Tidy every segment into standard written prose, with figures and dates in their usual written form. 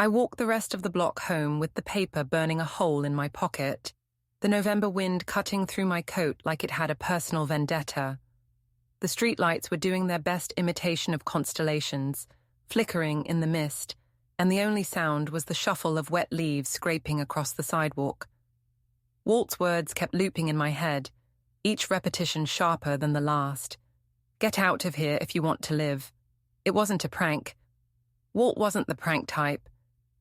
I walked the rest of the block home with the paper burning a hole in my pocket, the November wind cutting through my coat like it had a personal vendetta. The streetlights were doing their best imitation of constellations, flickering in the mist, and the only sound was the shuffle of wet leaves scraping across the sidewalk. Walt's words kept looping in my head, each repetition sharper than the last. Get out of here if you want to live. It wasn't a prank. Walt wasn't the prank type.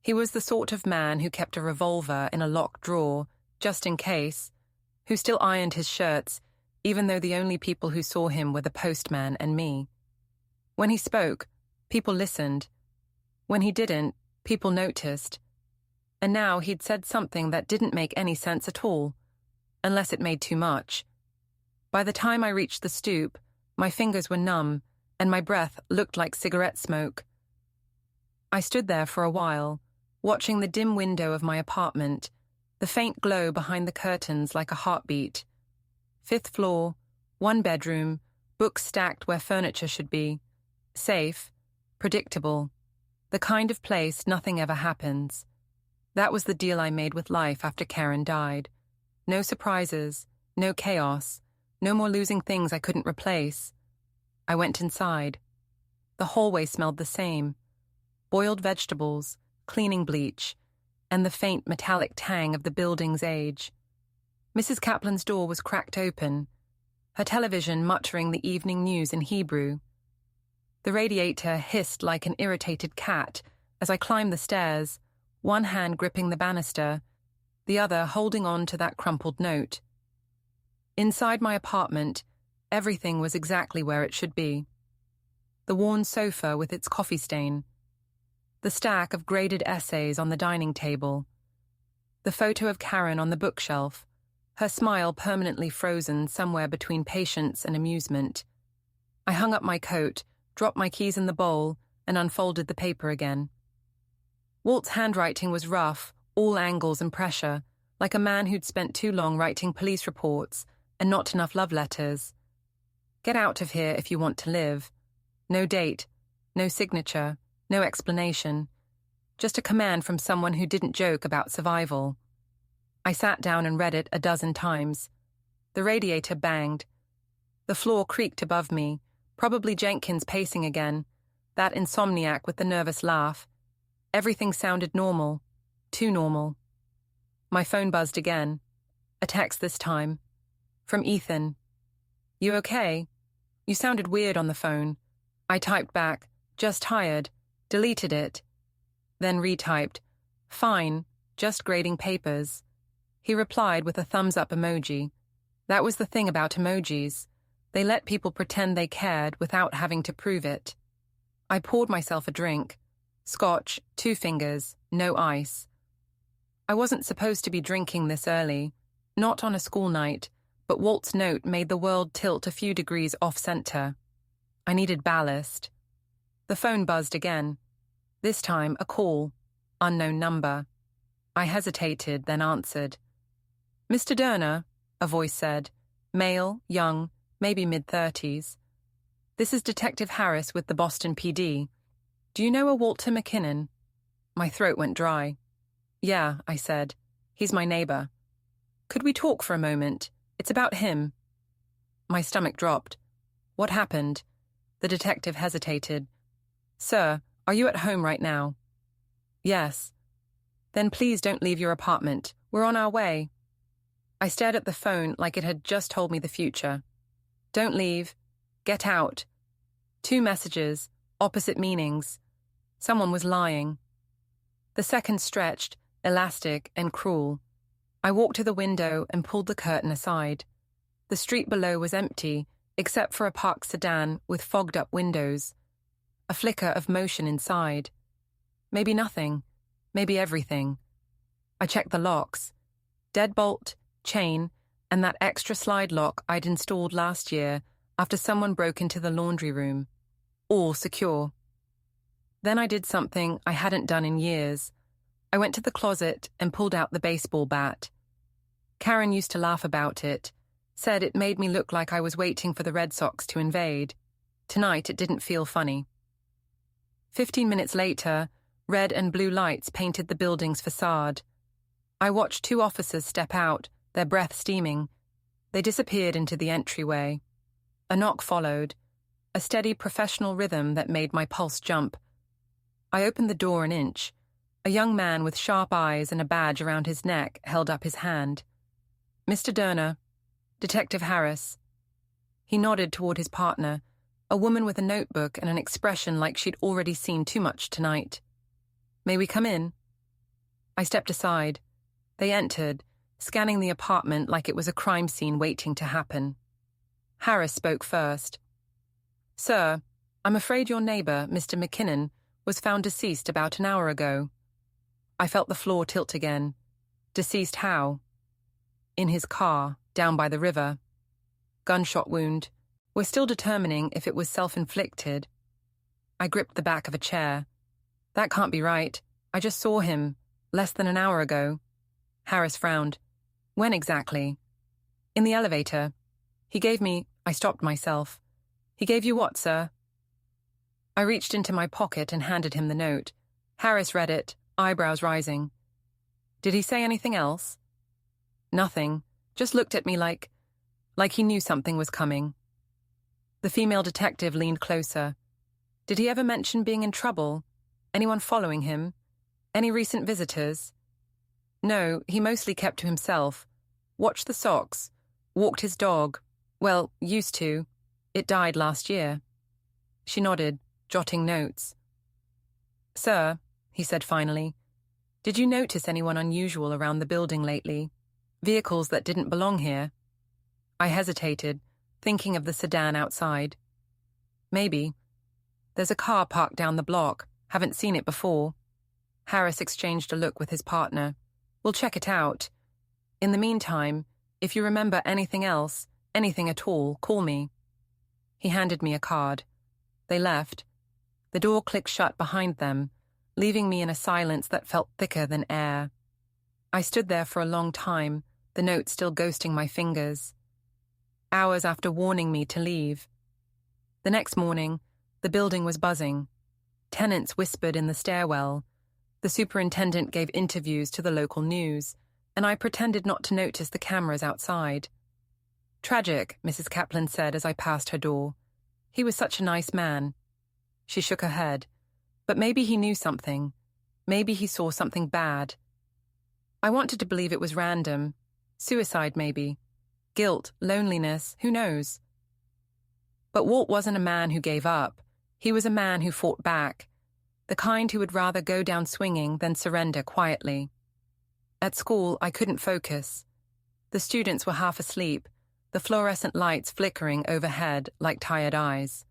He was the sort of man who kept a revolver in a locked drawer, just in case, who still ironed his shirts, even though the only people who saw him were the postman and me. When he spoke, people listened. When he didn't, people noticed. And now he'd said something that didn't make any sense at all, unless it made too much. By the time I reached the stoop, my fingers were numb, and my breath looked like cigarette smoke. I stood there for a while, watching the dim window of my apartment, the faint glow behind the curtains like a heartbeat. 5th floor, 1 bedroom, books stacked where furniture should be. Safe, predictable, the kind of place nothing ever happens. That was the deal I made with life after Karen died. No surprises, no chaos, no more losing things I couldn't replace. I went inside. The hallway smelled the same. Boiled vegetables, cleaning bleach, and the faint metallic tang of the building's age. Mrs. Kaplan's door was cracked open, her television muttering the evening news in Hebrew. The radiator hissed like an irritated cat as I climbed the stairs, one hand gripping the banister, the other holding on to that crumpled note. Inside my apartment, everything was exactly where it should be. The worn sofa with its coffee stain, the stack of graded essays on the dining table, the photo of Karen on the bookshelf, her smile permanently frozen somewhere between patience and amusement. I hung up my coat, dropped my keys in the bowl, and unfolded the paper again. Walt's handwriting was rough, all angles and pressure, like a man who'd spent too long writing police reports and not enough love letters. Get out of here if you want to live. No date, no signature, no explanation. Just a command from someone who didn't joke about survival. I sat down and read it a dozen times. The radiator banged. The floor creaked above me, probably Jenkins pacing again, that insomniac with the nervous laugh. Everything sounded normal, too normal. My phone buzzed again. A text this time. From Ethan. You okay? You sounded weird on the phone. I typed back, just tired, deleted it. Then retyped, fine, just grading papers. He replied with a thumbs-up emoji. That was the thing about emojis. They let people pretend they cared without having to prove it. I poured myself a drink. Scotch, 2 fingers, no ice. I wasn't supposed to be drinking this early, not on a school night, but Walt's note made the world tilt a few degrees off-center. I needed ballast. The phone buzzed again. This time, a call. Unknown number. I hesitated, then answered. Mr. Durner, a voice said. Male, young, maybe mid-30s. This is Detective Harris with the Boston PD. Do you know a Walter McKinnon? My throat went dry. Yeah, I said. He's my neighbor. Could we talk for a moment? It's about him. My stomach dropped. What happened? The detective hesitated. Sir, are you at home right now? Yes. Then please don't leave your apartment. We're on our way. I stared at the phone like it had just told me the future. Don't leave. Get out. 2 messages, opposite meanings. Someone was lying. The seconds stretched, elastic and cruel. I walked to the window and pulled the curtain aside. The street below was empty, except for a parked sedan with fogged-up windows. A flicker of motion inside. Maybe nothing. Maybe everything. I checked the locks. Deadbolt, chain, and that extra slide lock I'd installed last year after someone broke into the laundry room. All secure. Then I did something I hadn't done in years. I went to the closet and pulled out the baseball bat. Karen used to laugh about it, said it made me look like I was waiting for the Red Sox to invade. Tonight it didn't feel funny. 15 minutes later, Red and blue lights painted the building's facade. I watched 2 officers step out, their breath steaming. They disappeared into the entryway. A knock followed, a steady professional rhythm that made my pulse jump. I opened the door an inch. A young man with sharp eyes and a badge around his neck held up his hand. "Mr. Durner, Detective Harris." He nodded toward his partner, a woman with a notebook and an expression like she'd already seen too much tonight. "May we come in?" I stepped aside. They entered, scanning the apartment like it was a crime scene waiting to happen. Harris spoke first. "Sir, I'm afraid your neighbor, Mr. McKinnon, was found deceased about an hour ago." I felt the floor tilt again. "Deceased how?" "In his car, down by the river. Gunshot wound. We're still determining if it was self-inflicted." I gripped the back of a chair. "That can't be right. I just saw him, less than an hour ago." Harris frowned. "When exactly?" "In the elevator. He gave me—" I stopped myself. "He gave you what, sir?" I reached into my pocket and handed him the note. Harris read it, eyebrows rising. "Did he say anything else?" "Nothing. Just looked at me like he knew something was coming." The female detective leaned closer. "Did he ever mention being in trouble? Anyone following him? Any recent visitors?" "No, he mostly kept to himself. Watched the socks. Walked his dog. Well, used to. It died last year." She nodded, jotting notes. "Sir," he said finally, "did you notice anyone unusual around the building lately? Vehicles that didn't belong here?" I hesitated, thinking of the sedan outside. "Maybe. There's a car parked down the block. Haven't seen it before." Harris exchanged a look with his partner. "We'll check it out. In the meantime, if you remember anything else, anything at all, call me." He handed me a card. They left. The door clicked shut behind them, leaving me in a silence that felt thicker than air. I stood there for a long time, the note still ghosting my fingers. Hours after warning me to leave. The next morning, the building was buzzing. Tenants whispered in the stairwell. The superintendent gave interviews to the local news, and I pretended not to notice the cameras outside. "Tragic," Mrs. Kaplan said as I passed her door. "He was such a nice man." She shook her head. "But maybe he knew something. Maybe he saw something bad." I wanted to believe it was random. Suicide, maybe. Guilt, loneliness, who knows? But Walt wasn't a man who gave up. He was a man who fought back. The kind who would rather go down swinging than surrender quietly. At school, I couldn't focus. The students were half asleep, the fluorescent lights flickering overhead like tired eyes.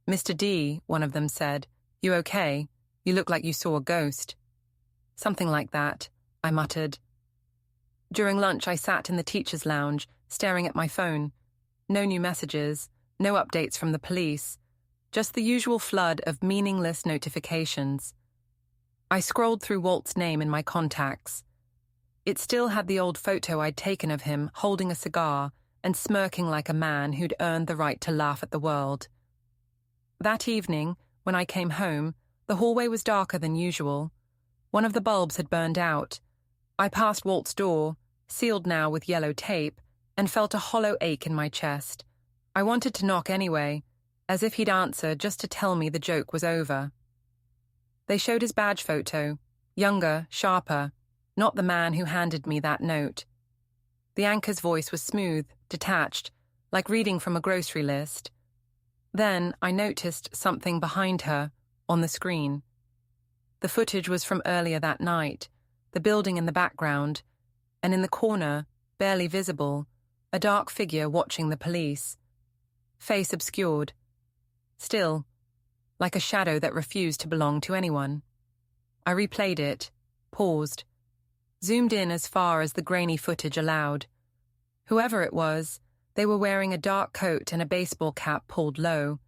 "Mr. D," one of them said, "You okay? You look like you saw a ghost." "Something like that," I muttered. During lunch, I sat in the teacher's lounge, staring at my phone. No new messages, no updates from the police, just the usual flood of meaningless notifications. I scrolled through Walt's name in my contacts. It still had the old photo I'd taken of him holding a cigar and smirking like a man who'd earned the right to laugh at the world. That evening, when I came home, the hallway was darker than usual. One of the bulbs had burned out. I passed Walt's door, sealed now with yellow tape, and felt a hollow ache in my chest. I wanted to knock anyway, as if he'd answer just to tell me the joke was over. They showed his badge photo, younger, sharper, not the man who handed me that note. The anchor's voice was smooth, detached, like reading from a grocery list. Then I noticed something behind her, on the screen. The footage was from earlier that night, the building in the background, and in the corner, barely visible, a dark figure watching the police. Face obscured. Still, like a shadow that refused to belong to anyone. I replayed it, paused, zoomed in as far as the grainy footage allowed. Whoever it was, they were wearing a dark coat and a baseball cap pulled low.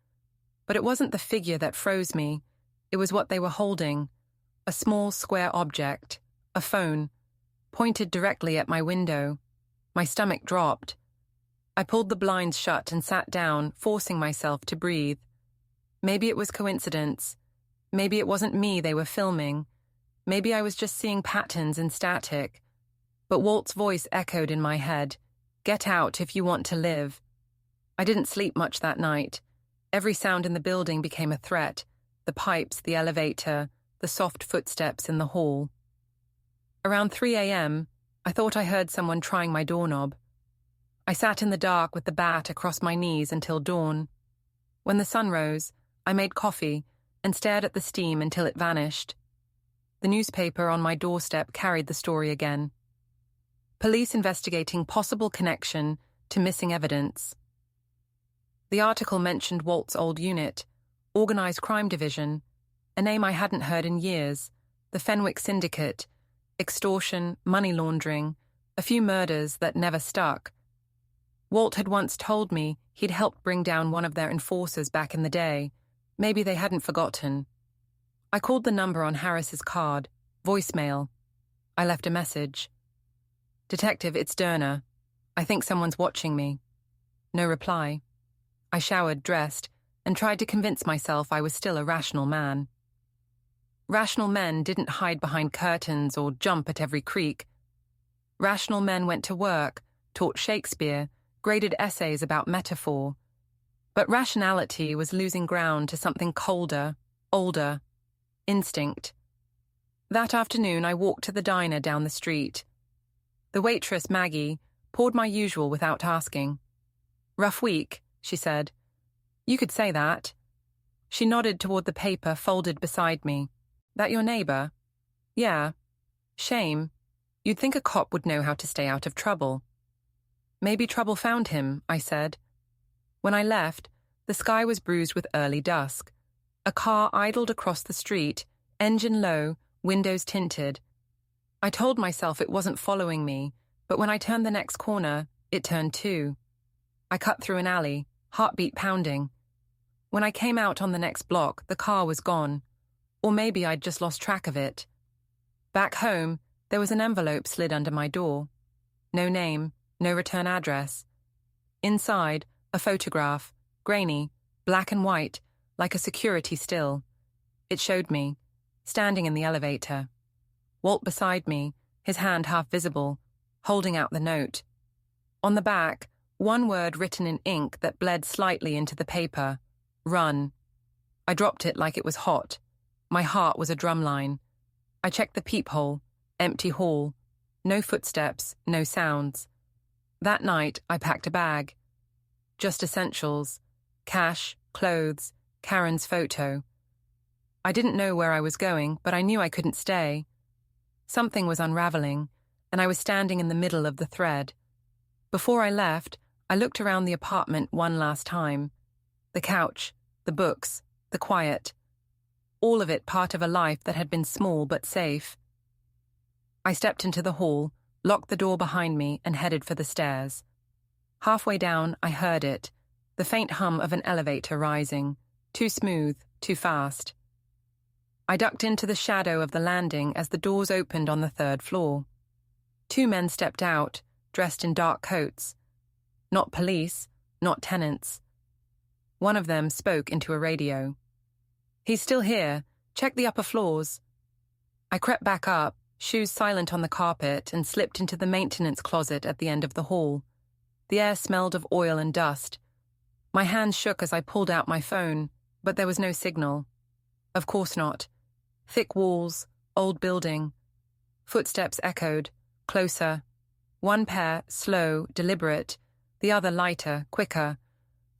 But it wasn't the figure that froze me. It was what they were holding. A small square object, a phone, pointed directly at my window. My stomach dropped. I pulled the blinds shut and sat down, forcing myself to breathe. Maybe it was coincidence. Maybe it wasn't me they were filming. Maybe I was just seeing patterns in static. But Walt's voice echoed in my head. Get out if you want to live. I didn't sleep much that night. Every sound in the building became a threat. The pipes, the elevator, the soft footsteps in the hall. Around 3 a.m., I thought I heard someone trying my doorknob. I sat in the dark with the bat across my knees until dawn. When the sun rose, I made coffee and stared at the steam until it vanished. The newspaper on my doorstep carried the story again. Police investigating possible connection to missing evidence. The article mentioned Walt's old unit, Organized Crime Division, a name I hadn't heard in years, the Fenwick Syndicate, extortion, money laundering, a few murders that never stuck. Walt had once told me he'd helped bring down one of their enforcers back in the day. Maybe they hadn't forgotten. I called the number on Harris's card, voicemail. I left a message. Detective, it's Durner. I think someone's watching me. No reply. I showered, dressed, and tried to convince myself I was still a rational man. Rational men didn't hide behind curtains or jump at every creak. Rational men went to work, taught Shakespeare, graded essays about metaphor. But rationality was losing ground to something colder, older, instinct. That afternoon I walked to the diner down the street. The waitress, Maggie, poured my usual without asking. Rough week, she said. You could say that. She nodded toward the paper folded beside me. That your neighbor? Yeah. Shame. You'd think a cop would know how to stay out of trouble. Maybe trouble found him, I said. When I left, the sky was bruised with early dusk. A car idled across the street, engine low, windows tinted. I told myself it wasn't following me, but when I turned the next corner, it turned too. I cut through an alley, heartbeat pounding. When I came out on the next block, the car was gone. Or maybe I'd just lost track of it. Back home, there was an envelope slid under my door. No name, no return address. Inside, a photograph, grainy, black and white, like a security still. It showed me, standing in the elevator. Walt beside me, his hand half visible, holding out the note. On the back, one word written in ink that bled slightly into the paper. Run. I dropped it like it was hot. My heart was a drumline. I checked the peephole, empty hall. No footsteps, no sounds. That night, I packed a bag. Just essentials. Cash, clothes, Karen's photo. I didn't know where I was going, but I knew I couldn't stay. Something was unraveling, and I was standing in the middle of the thread. Before I left, I looked around the apartment one last time. The couch, the books, the quiet. All of it part of a life that had been small but safe. I stepped into the hall, locked the door behind me, and headed for the stairs. Halfway down, I heard it, the faint hum of an elevator rising, too smooth, too fast. I ducked into the shadow of the landing as the doors opened on the third floor. Two men stepped out, dressed in dark coats. Not police, not tenants. One of them spoke into a radio. He's still here. Check the upper floors. I crept back up, shoes silent on the carpet, and slipped into the maintenance closet at the end of the hall. The air smelled of oil and dust. My hands shook as I pulled out my phone, but there was no signal. Of course not. Thick walls, old building. Footsteps echoed, closer. One pair, slow, deliberate, the other lighter, quicker.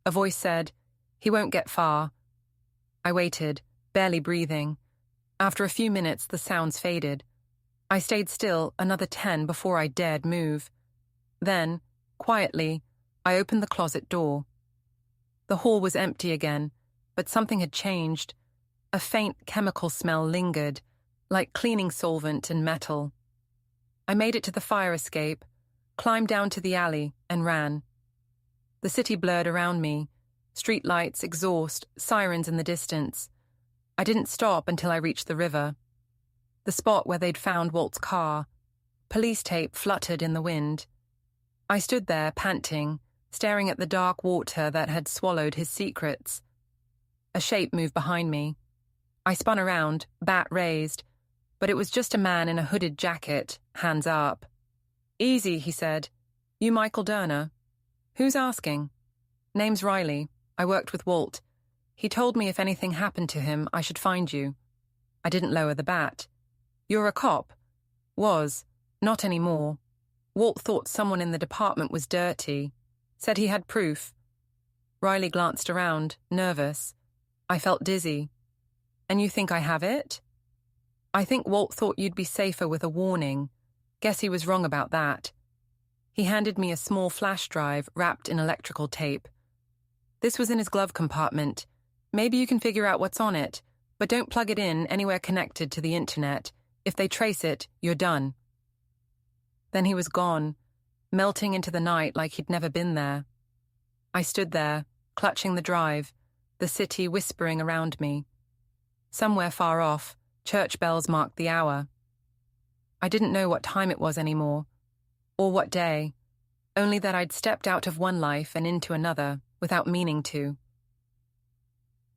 A voice said, "He won't get far." I waited, barely breathing. After a few minutes, the sounds faded. I stayed still another 10 before I dared move. Then, quietly, I opened the closet door. The hall was empty again, but something had changed. A faint chemical smell lingered, like cleaning solvent and metal. I made it to the fire escape, climbed down to the alley, and ran. The city blurred around me. Streetlights, exhaust, sirens in the distance. I didn't stop until I reached the river. The spot where they'd found Walt's car. Police tape fluttered in the wind. I stood there, panting, staring at the dark water that had swallowed his secrets. A shape moved behind me. I spun around, bat raised, but it was just a man in a hooded jacket, hands up. "Easy," he said. "You Michael Durner?" "Who's asking?" "Name's Riley. I worked with Walt. He told me if anything happened to him, I should find you." I didn't lower the bat. "You're a cop?" "Was. Not anymore. Walt thought someone in the department was dirty. Said he had proof." Riley glanced around, nervous. I felt dizzy. "And you think I have it?" "I think Walt thought you'd be safer with a warning. Guess he was wrong about that." He handed me a small flash drive wrapped in electrical tape. "This was in his glove compartment. Maybe you can figure out what's on it, but don't plug it in anywhere connected to the internet. If they trace it, you're done." Then he was gone, melting into the night like he'd never been there. I stood there, clutching the drive, the city whispering around me. Somewhere far off, church bells marked the hour. I didn't know what time it was anymore, or what day, only that I'd stepped out of one life and into another without meaning to.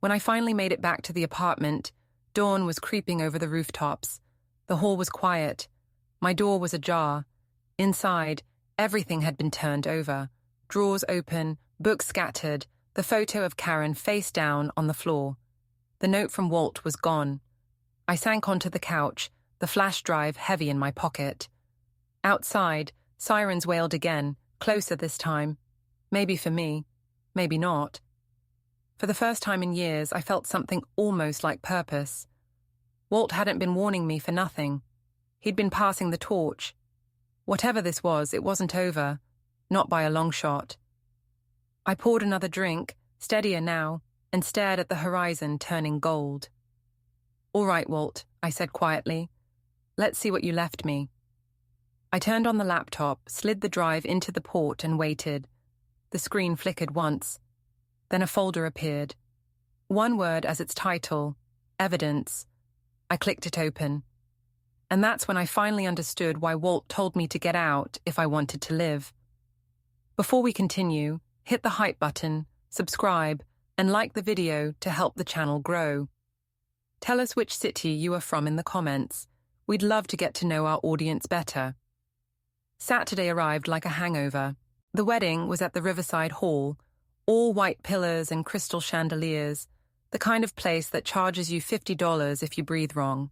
When I finally made it back to the apartment, dawn was creeping over the rooftops. The hall was quiet. My door was ajar. Inside, everything had been turned over. Drawers open, books scattered, the photo of Karen face down on the floor. The note from Walt was gone. I sank onto the couch, the flash drive heavy in my pocket. Outside, sirens wailed again, closer this time. Maybe for me, maybe not. For the first time in years, I felt something almost like purpose. Walt hadn't been warning me for nothing. He'd been passing the torch. Whatever this was, it wasn't over, not by a long shot. I poured another drink, steadier now, and stared at the horizon turning gold. "All right, Walt," I said quietly. "Let's see what you left me." I turned on the laptop, slid the drive into the port and waited. The screen flickered once. Then a folder appeared. One word as its title, evidence. I clicked it open. And that's when I finally understood why Walt told me to get out if I wanted to live. Before we continue, hit the hype button, subscribe, and like the video to help the channel grow. Tell us which city you are from in the comments. We'd love to get to know our audience better. Saturday arrived like a hangover. The wedding was at the Riverside Hall, all white pillars and crystal chandeliers, the kind of place that charges you $50 if you breathe wrong.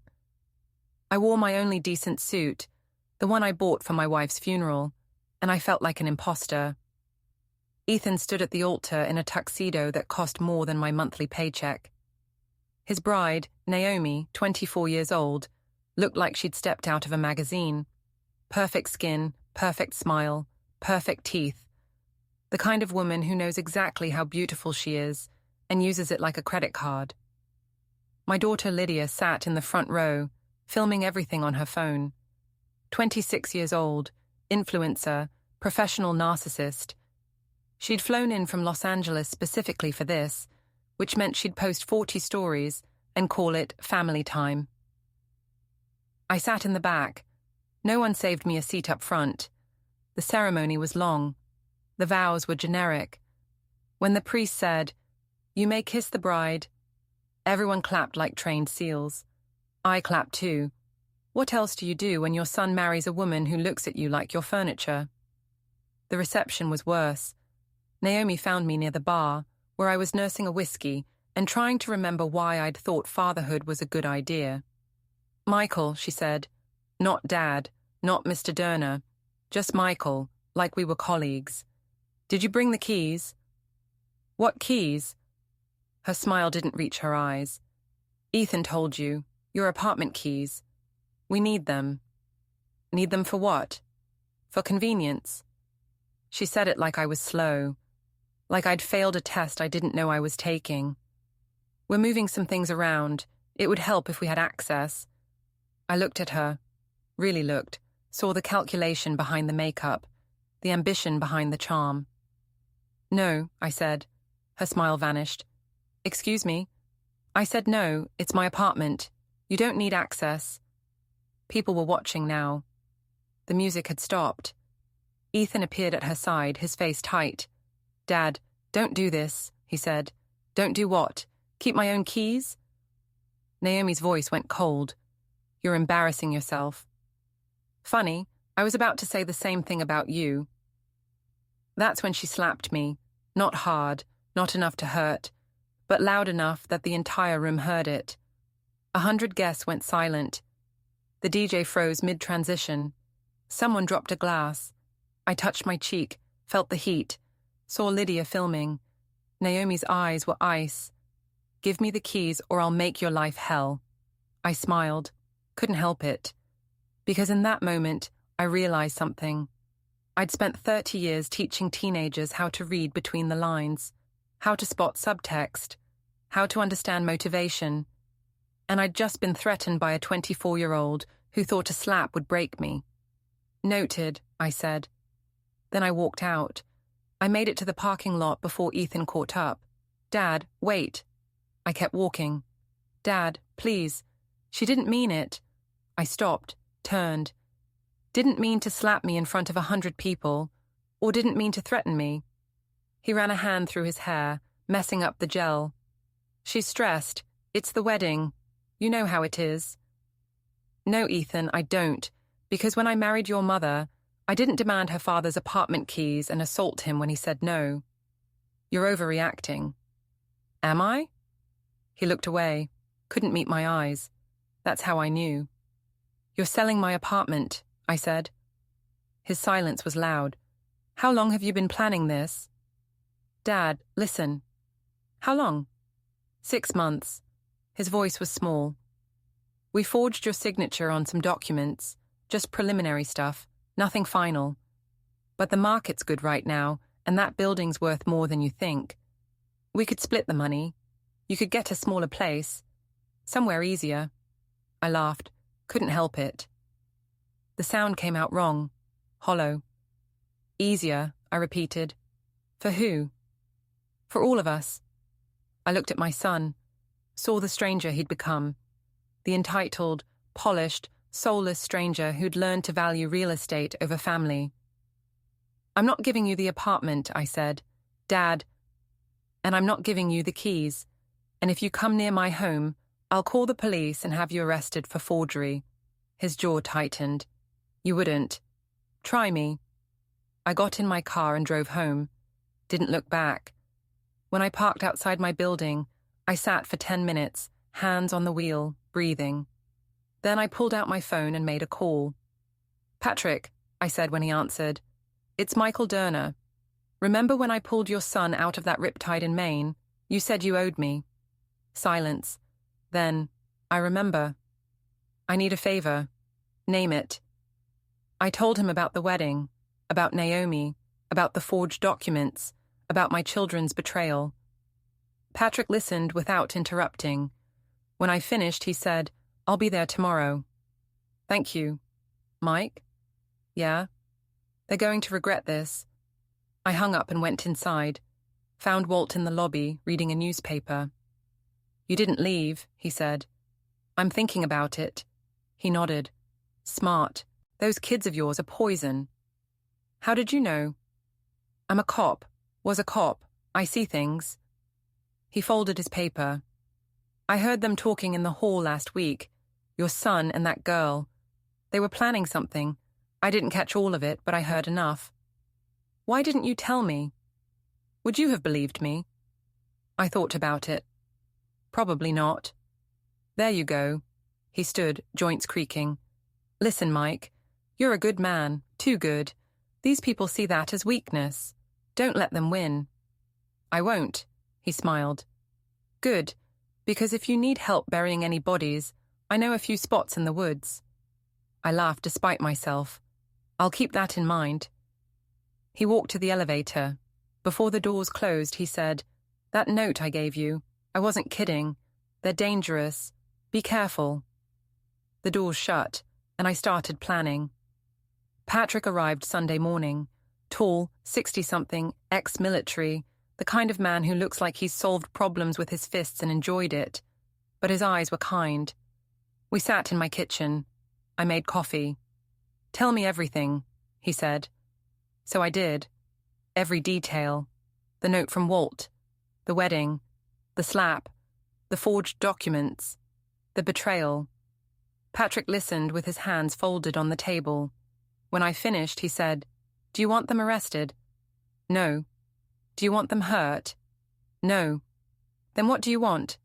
I wore my only decent suit, the one I bought for my wife's funeral, and I felt like an imposter. Ethan stood at the altar in a tuxedo that cost more than my monthly paycheck. His bride, Naomi, 24 years old, looked like she'd stepped out of a magazine. Perfect skin, perfect smile, perfect teeth. The kind of woman who knows exactly how beautiful she is and uses it like a credit card. My daughter Lydia sat in the front row, filming everything on her phone. 26 years old, influencer, professional narcissist. She'd flown in from Los Angeles specifically for this, which meant she'd post 40 stories and call it family time. I sat in the back. No one saved me a seat up front. The ceremony was long. The vows were generic. When the priest said, "You may kiss the bride," everyone clapped like trained seals. I clapped too. What else do you do when your son marries a woman who looks at you like your furniture? The reception was worse. Naomi found me near the bar, where I was nursing a whiskey and trying to remember why I'd thought fatherhood was a good idea. "Michael," she said. "Not Dad, not Mr. Durner. Just Michael, like we were colleagues. Did you bring the keys?" "What keys?" Her smile didn't reach her eyes. "Ethan told you. Your apartment keys. We need them." "Need them for what?" "For convenience." She said it like I was slow, like I'd failed a test I didn't know I was taking. "We're moving some things around. It would help if we had access." I looked at her, really looked, saw the calculation behind the makeup, the ambition behind the charm. "No," I said. Her smile vanished. "Excuse me?" I said no, it's my apartment. You don't need access. People were watching now. The music had stopped. Ethan appeared at her side, his face tight. "Dad, don't do this," he said. "Don't do what? Keep my own keys?" Naomi's voice went cold. You're embarrassing yourself. Funny, I was about to say the same thing about you. That's when she slapped me, not hard, not enough to hurt, but loud enough that the entire room heard it. 100 guests went silent. The DJ froze mid-transition. Someone dropped a glass. I touched my cheek, felt the heat, saw Lydia filming. Naomi's eyes were ice. Give me the keys or I'll make your life hell. I smiled, couldn't help it. Because in that moment, I realized something. I'd spent 30 years teaching teenagers how to read between the lines, how to spot subtext, how to understand motivation. And I'd just been threatened by a 24-year-old who thought a slap would break me. Noted, I said. Then I walked out. I made it to the parking lot before Ethan caught up. Dad, wait. I kept walking. Dad, please. She didn't mean it. I stopped, turned. Didn't mean to slap me in front of 100 people, or didn't mean to threaten me. He ran a hand through his hair, messing up the gel. She's stressed. It's the wedding. You know how it is. No, Ethan, I don't, because when I married your mother, I didn't demand her father's apartment keys and assault him when he said no. You're overreacting. Am I? He looked away, couldn't meet my eyes. That's how I knew. You're selling my apartment, I said. His silence was loud. How long have you been planning this? Dad, listen. How long? 6 months. His voice was small. We forged your signature on some documents, just preliminary stuff, nothing final. But the market's good right now, and that building's worth more than you think. We could split the money. You could get a smaller place. Somewhere easier. I laughed. Couldn't help it. The sound came out wrong. Hollow. Easier, I repeated. For who? For all of us. I looked at my son, saw the stranger he'd become. The entitled, polished, soulless stranger who'd learned to value real estate over family. I'm not giving you the apartment, I said. Dad. And I'm not giving you the keys. And if you come near my home, I'll call the police and have you arrested for forgery. His jaw tightened. You wouldn't. Try me. I got in my car and drove home. Didn't look back. When I parked outside my building, I sat for 10 minutes, hands on the wheel, breathing. Then I pulled out my phone and made a call. Patrick, I said when he answered. It's Michael Durner. Remember when I pulled your son out of that riptide in Maine? You said you owed me. Silence. Then, I remember. I need a favor. Name it. I told him about the wedding, about Naomi, about the forged documents, about my children's betrayal. Patrick listened without interrupting. When I finished, he said, I'll be there tomorrow. Thank you. Mike? Yeah? They're going to regret this. I hung up and went inside. Found Walt in the lobby, reading a newspaper. You didn't leave, he said. I'm thinking about it. He nodded. Smart. Those kids of yours are poison. How did you know? I'm a cop. Was a cop. I see things. He folded his paper. I heard them talking in the hall last week. Your son and that girl. They were planning something. I didn't catch all of it, but I heard enough. Why didn't you tell me? Would you have believed me? I thought about it. Probably not. There you go. He stood, joints creaking. Listen, Mike. You're a good man, too good. These people see that as weakness. Don't let them win. I won't, he smiled. Good, because if you need help burying any bodies, I know a few spots in the woods. I laughed despite myself. I'll keep that in mind. He walked to the elevator. Before the doors closed, he said, That note I gave you, I wasn't kidding. They're dangerous. Be careful. The doors shut, and I started planning. Patrick arrived Sunday morning. Tall, 60-something, ex-military, the kind of man who looks like he's solved problems with his fists and enjoyed it. But his eyes were kind. We sat in my kitchen. I made coffee. Tell me everything, he said. So I did. Every detail. The note from Walt. The wedding. The slap. The forged documents. The betrayal. Patrick listened with his hands folded on the table. When I finished, he said, "Do you want them arrested?" "No." "Do you want them hurt?" "No." "Then what do you want?"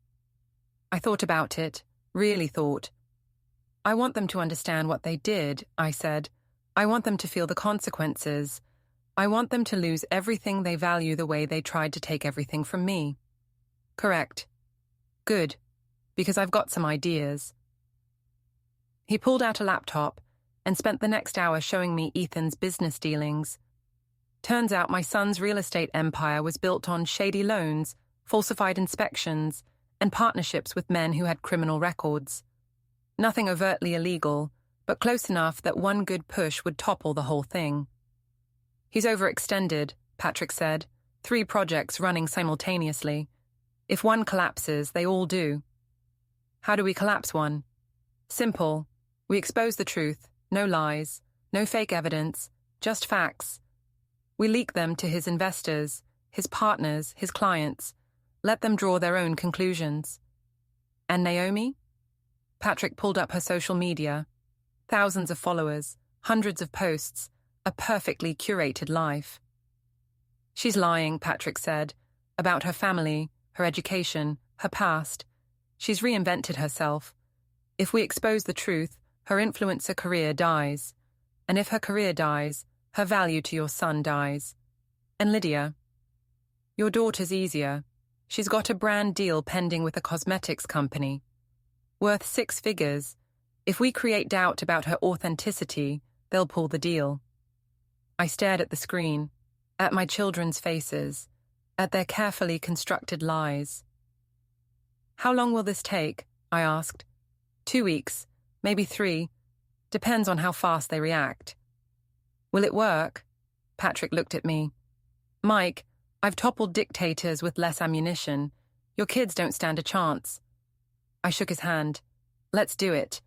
I thought about it, really thought. "I want them to understand what they did," I said. "I want them to feel the consequences. I want them to lose everything they value the way they tried to take everything from me." "Correct." "Good, because I've got some ideas." He pulled out a laptop and spent the next hour showing me Ethan's business dealings. Turns out my son's real estate empire was built on shady loans, falsified inspections, and partnerships with men who had criminal records. Nothing overtly illegal, but close enough that one good push would topple the whole thing. "He's overextended," Patrick said. 3 projects running simultaneously. If one collapses, they all do. "How do we collapse one?" "Simple. We expose the truth, no lies, no fake evidence, just facts. We leak them to his investors, his partners, his clients. Let them draw their own conclusions." "And Naomi?" Patrick pulled up her social media. Thousands of followers, hundreds of posts, a perfectly curated life. "She's lying," Patrick said, "about her family, her education, her past. She's reinvented herself. If we expose the truth, her influencer career dies. And if her career dies, her value to your son dies. And Lydia, your daughter's easier. She's got a brand deal pending with a cosmetics company. Worth 6 figures. If we create doubt about her authenticity, they'll pull the deal." I stared at the screen, at my children's faces, at their carefully constructed lies. "How long will this take?" I asked. 2 weeks, maybe 3. Depends on how fast they react." "Will it work?" Patrick looked at me. "Mike, I've toppled dictators with less ammunition. Your kids don't stand a chance." I shook his hand. "Let's do it."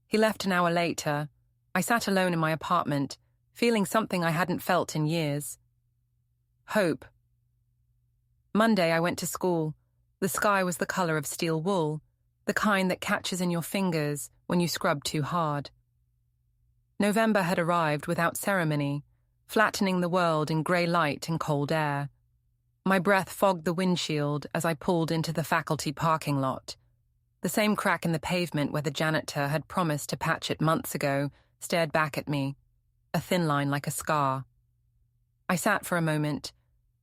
He left an hour later. I sat alone in my apartment, feeling something I hadn't felt in years. Hope. Monday I went to school. The sky was the color of steel wool, the kind that catches in your fingers when you scrub too hard. November had arrived without ceremony, flattening the world in grey light and cold air. My breath fogged the windshield as I pulled into the faculty parking lot. The same crack in the pavement where the janitor had promised to patch it months ago stared back at me, a thin line like a scar. I sat for a moment,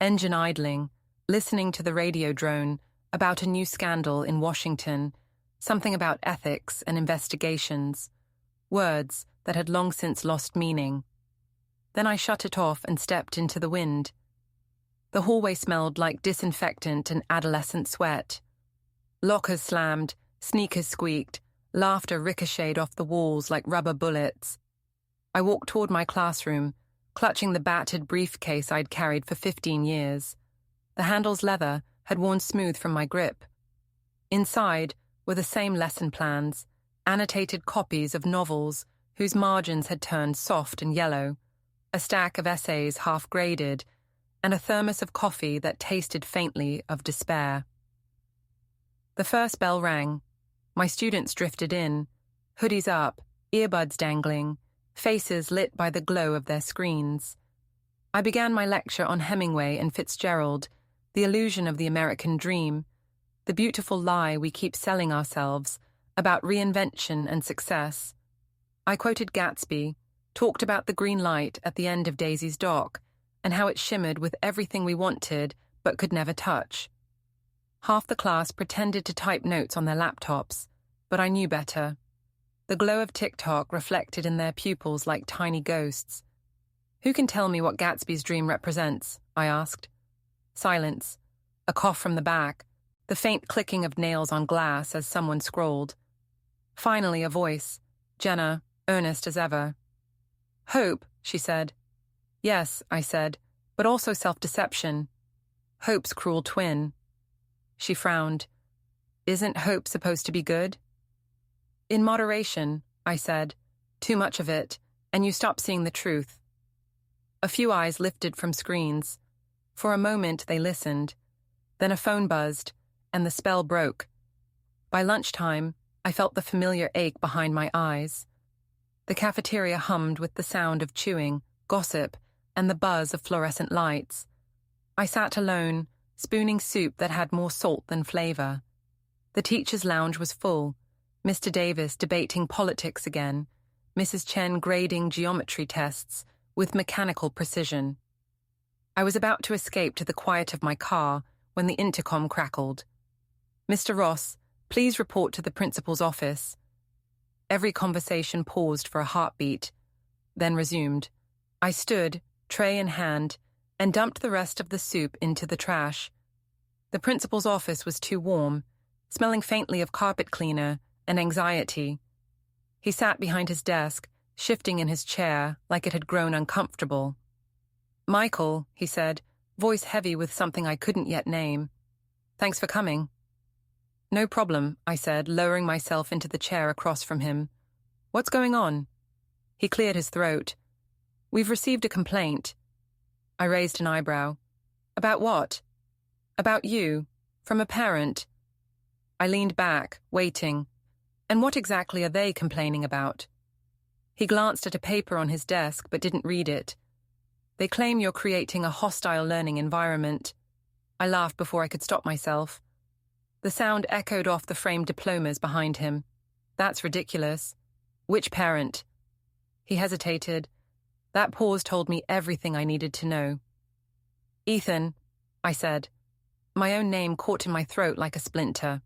engine idling, listening to the radio drone about a new scandal in Washington, something about ethics and investigations, words that had long since lost meaning. Then I shut it off and stepped into the wind. The hallway smelled like disinfectant and adolescent sweat. Lockers slammed, sneakers squeaked, laughter ricocheted off the walls like rubber bullets. I walked toward my classroom, clutching the battered briefcase I'd carried for 15 years. The handle's leather had worn smooth from my grip. Inside were the same lesson plans, annotated copies of novels whose margins had turned soft and yellow, a stack of essays half-graded, and a thermos of coffee that tasted faintly of despair. The first bell rang. My students drifted in, hoodies up, earbuds dangling, faces lit by the glow of their screens. I began my lecture on Hemingway and Fitzgerald, the illusion of the American dream, the beautiful lie we keep selling ourselves about reinvention and success. I quoted Gatsby, talked about the green light at the end of Daisy's dock, and how it shimmered with everything we wanted but could never touch. Half the class pretended to type notes on their laptops, but I knew better. The glow of TikTok reflected in their pupils like tiny ghosts. "Who can tell me what Gatsby's dream represents?" I asked. Silence. A cough from the back, the faint clicking of nails on glass as someone scrolled. Finally, a voice, Jenna, earnest as ever. "Hope," she said. "Yes," I said, "but also self-deception. Hope's cruel twin." She frowned. "Isn't hope supposed to be good?" "In moderation," I said. "Too much of it, and you stop seeing the truth." A few eyes lifted from screens. For a moment they listened. Then a phone buzzed, and the spell broke. By lunchtime, I felt the familiar ache behind my eyes. The cafeteria hummed with the sound of chewing, gossip, and the buzz of fluorescent lights. I sat alone, spooning soup that had more salt than flavor. The teacher's lounge was full, Mr. Davis debating politics again, Mrs. Chen grading geometry tests with mechanical precision. I was about to escape to the quiet of my car when the intercom crackled. "Mr. Ross, please report to the principal's office." Every conversation paused for a heartbeat, then resumed. I stood, tray in hand, and dumped the rest of the soup into the trash. The principal's office was too warm, smelling faintly of carpet cleaner and anxiety. He sat behind his desk, shifting in his chair like it had grown uncomfortable. "Michael," he said, voice heavy with something I couldn't yet name. "Thanks for coming." "No problem," I said, lowering myself into the chair across from him. "What's going on?" He cleared his throat. "We've received a complaint." I raised an eyebrow. "About what?" "About you. From a parent." I leaned back, waiting. "And what exactly are they complaining about?" He glanced at a paper on his desk but didn't read it. "They claim you're creating a hostile learning environment." I laughed before I could stop myself. The sound echoed off the framed diplomas behind him. "That's ridiculous." "Which parent?" He hesitated. That pause told me everything I needed to know. "Ethan," I said. My own name caught in my throat like a splinter.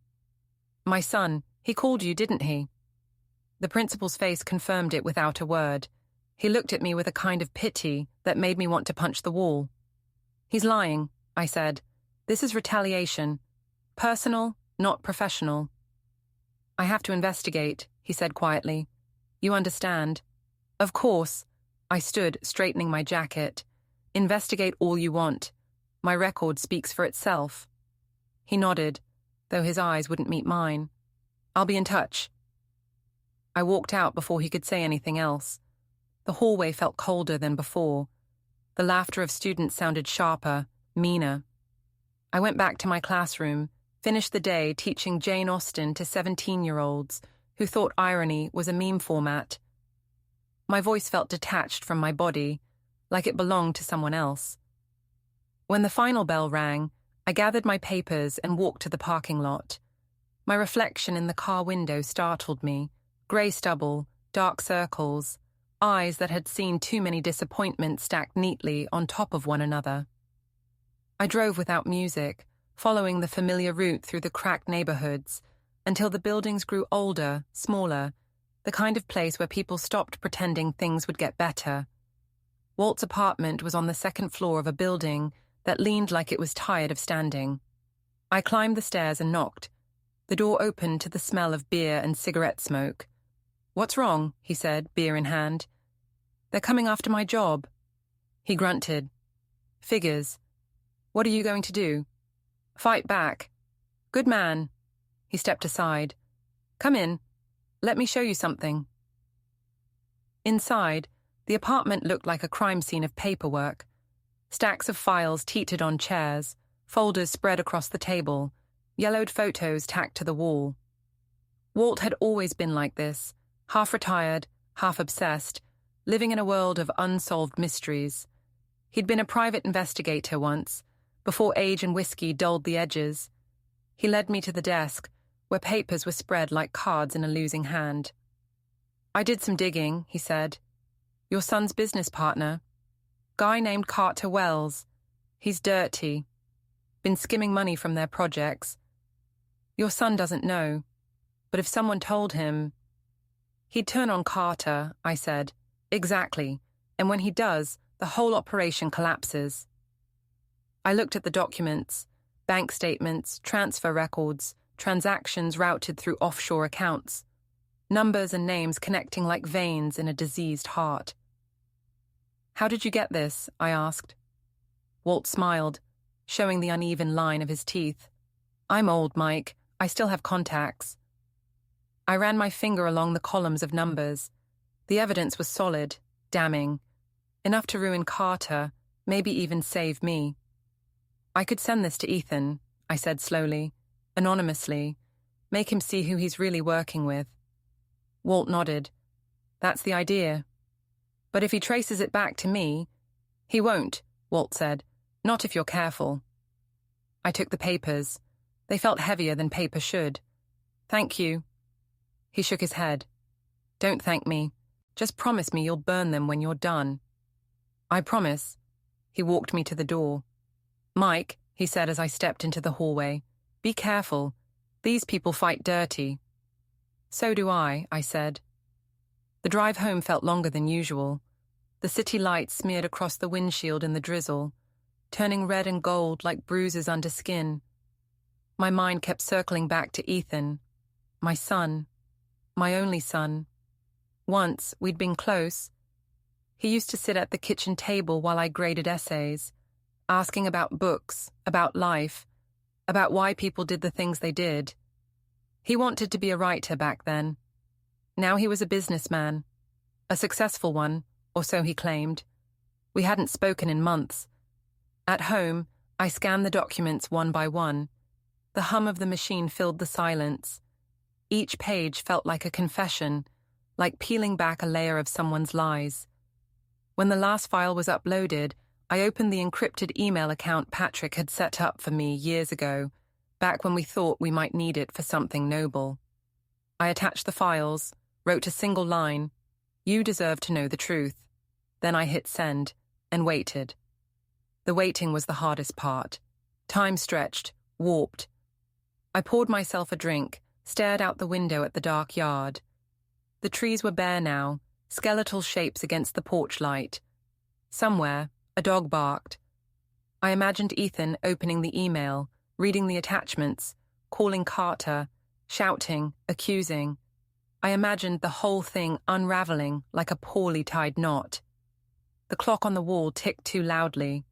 "My son, he called you, didn't he?" The principal's face confirmed it without a word. He looked at me with a kind of pity that made me want to punch the wall. "He's lying," I said. "This is retaliation. Personal, not professional." "I have to investigate," he said quietly. "You understand?" "Of course." I stood, straightening my jacket. "Investigate all you want. My record speaks for itself." He nodded, though his eyes wouldn't meet mine. "I'll be in touch." I walked out before he could say anything else. The hallway felt colder than before. The laughter of students sounded sharper, meaner. I went back to my classroom, finished the day teaching Jane Austen to 17-year-olds who thought irony was a meme format. My voice felt detached from my body, like it belonged to someone else. When the final bell rang, I gathered my papers and walked to the parking lot. My reflection in the car window startled me. Grey stubble, dark circles, eyes that had seen too many disappointments stacked neatly on top of one another. I drove without music, following the familiar route through the cracked neighborhoods, until the buildings grew older, smaller, the kind of place where people stopped pretending things would get better. Walt's apartment was on the second floor of a building that leaned like it was tired of standing. I climbed the stairs and knocked. The door opened to the smell of beer and cigarette smoke. "What's wrong?" he said, beer in hand. "They're coming after my job." He grunted. "Figures. What are you going to do?" "Fight back." "Good man." He stepped aside. "Come in. Let me show you something." Inside, the apartment looked like a crime scene of paperwork. Stacks of files teetered on chairs, folders spread across the table, yellowed photos tacked to the wall. Walt had always been like this, half retired, half obsessed, living in a world of unsolved mysteries. He'd been a private investigator once, before age and whiskey dulled the edges. He led me to the desk, where papers were spread like cards in a losing hand. "I did some digging," he said. "Your son's business partner. Guy named Carter Wells. He's dirty. Been skimming money from their projects. Your son doesn't know. But if someone told him..." "He'd turn on Carter," I said. "Exactly. And when he does, the whole operation collapses." I looked at the documents, bank statements, transfer records, transactions routed through offshore accounts, numbers and names connecting like veins in a diseased heart. "How did you get this?" I asked. Walt smiled, showing the uneven line of his teeth. "I'm old, Mike. I still have contacts." I ran my finger along the columns of numbers. The evidence was solid, damning. Enough to ruin Carter, maybe even save me. "I could send this to Ethan," I said slowly, anonymously, Make him see who he's really working with. Walt nodded. That's the idea. But if he traces it back to me... He won't, Walt said. Not if you're careful. I took the papers. They felt heavier than paper should. Thank you. He shook his head. Don't thank me. Just promise me you'll burn them when you're done. I promise. He walked me to the door. Mike, he said as I stepped into the hallway, be careful. These people fight dirty. So do I said. The drive home felt longer than usual. The city lights smeared across the windshield in the drizzle, turning red and gold like bruises under skin. My mind kept circling back to Ethan, my son, my only son. Once, we'd been close. He used to sit at the kitchen table while I graded essays, asking about books, about life, about why people did the things they did. He wanted to be a writer back then. Now he was a businessman, a successful one, or so he claimed. We hadn't spoken in months. At home, I scanned the documents one by one. The hum of the machine filled the silence. Each page felt like a confession, like peeling back a layer of someone's lies. When the last file was uploaded, I opened the encrypted email account Patrick had set up for me years ago, back when we thought we might need it for something noble. I attached the files, wrote a single line, "You deserve to know the truth." Then I hit send, and waited. The waiting was the hardest part. Time stretched, warped. I poured myself a drink, stared out the window at the dark yard. The trees were bare now, skeletal shapes against the porch light. Somewhere, a dog barked. I imagined Ethan opening the email, reading the attachments, calling Carter, shouting, accusing. I imagined the whole thing unraveling like a poorly tied knot. The clock on the wall ticked too loudly.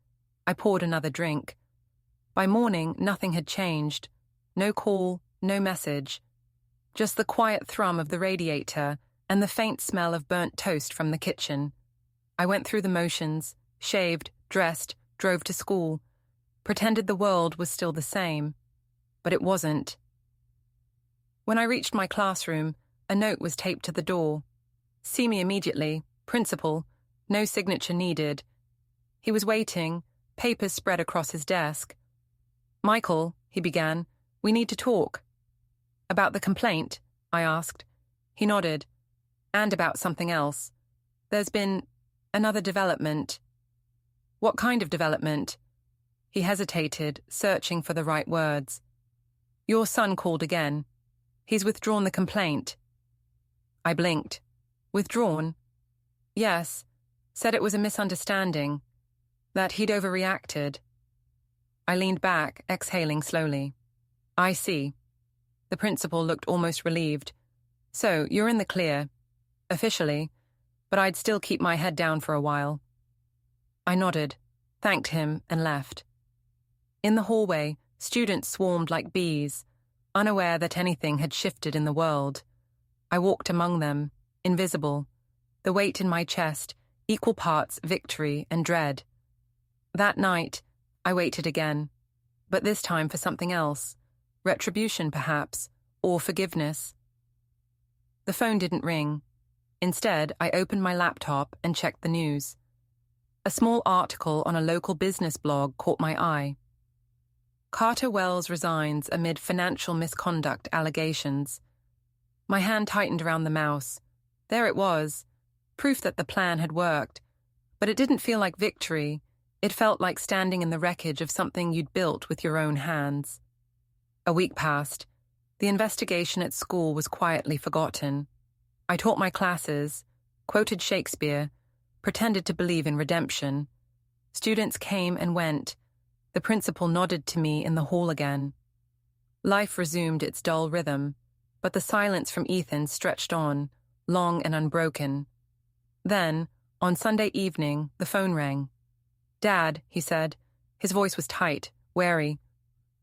I poured another drink. By morning, nothing had changed. No call, no message. Just the quiet thrum of the radiator and the faint smell of burnt toast from the kitchen. I went through the motions, shaved, dressed, drove to school, pretended the world was still the same. But it wasn't. When I reached my classroom, a note was taped to the door. See me immediately, principal, no signature needed. He was waiting, papers spread across his desk. Michael, he began, we need to talk. About the complaint? I asked. He nodded. And about something else. There's been another development. What kind of development? He hesitated, searching for the right words. Your son called again. He's withdrawn the complaint. I blinked. Withdrawn? Yes. Said it was a misunderstanding. That he'd overreacted. I leaned back, exhaling slowly. I see. The principal looked almost relieved. So, you're in the clear. Officially. But I'd still keep my head down for a while. I nodded, thanked him, and left. In the hallway, students swarmed like bees, unaware that anything had shifted in the world. I walked among them, invisible, the weight in my chest, equal parts victory and dread. That night, I waited again, but this time for something else. Retribution, perhaps, or forgiveness. The phone didn't ring. Instead, I opened my laptop and checked the news. A small article on a local business blog caught my eye. Carter Wells resigns amid financial misconduct allegations. My hand tightened around the mouse. There it was, proof that the plan had worked. But it didn't feel like victory. It felt like standing in the wreckage of something you'd built with your own hands. A week passed. The investigation at school was quietly forgotten. I taught my classes, quoted Shakespeare, pretended to believe in redemption. Students came and went. The principal nodded to me in the hall again. Life resumed its dull rhythm, but the silence from Ethan stretched on, long and unbroken. Then, on Sunday evening, the phone rang. Dad, he said. His voice was tight, wary,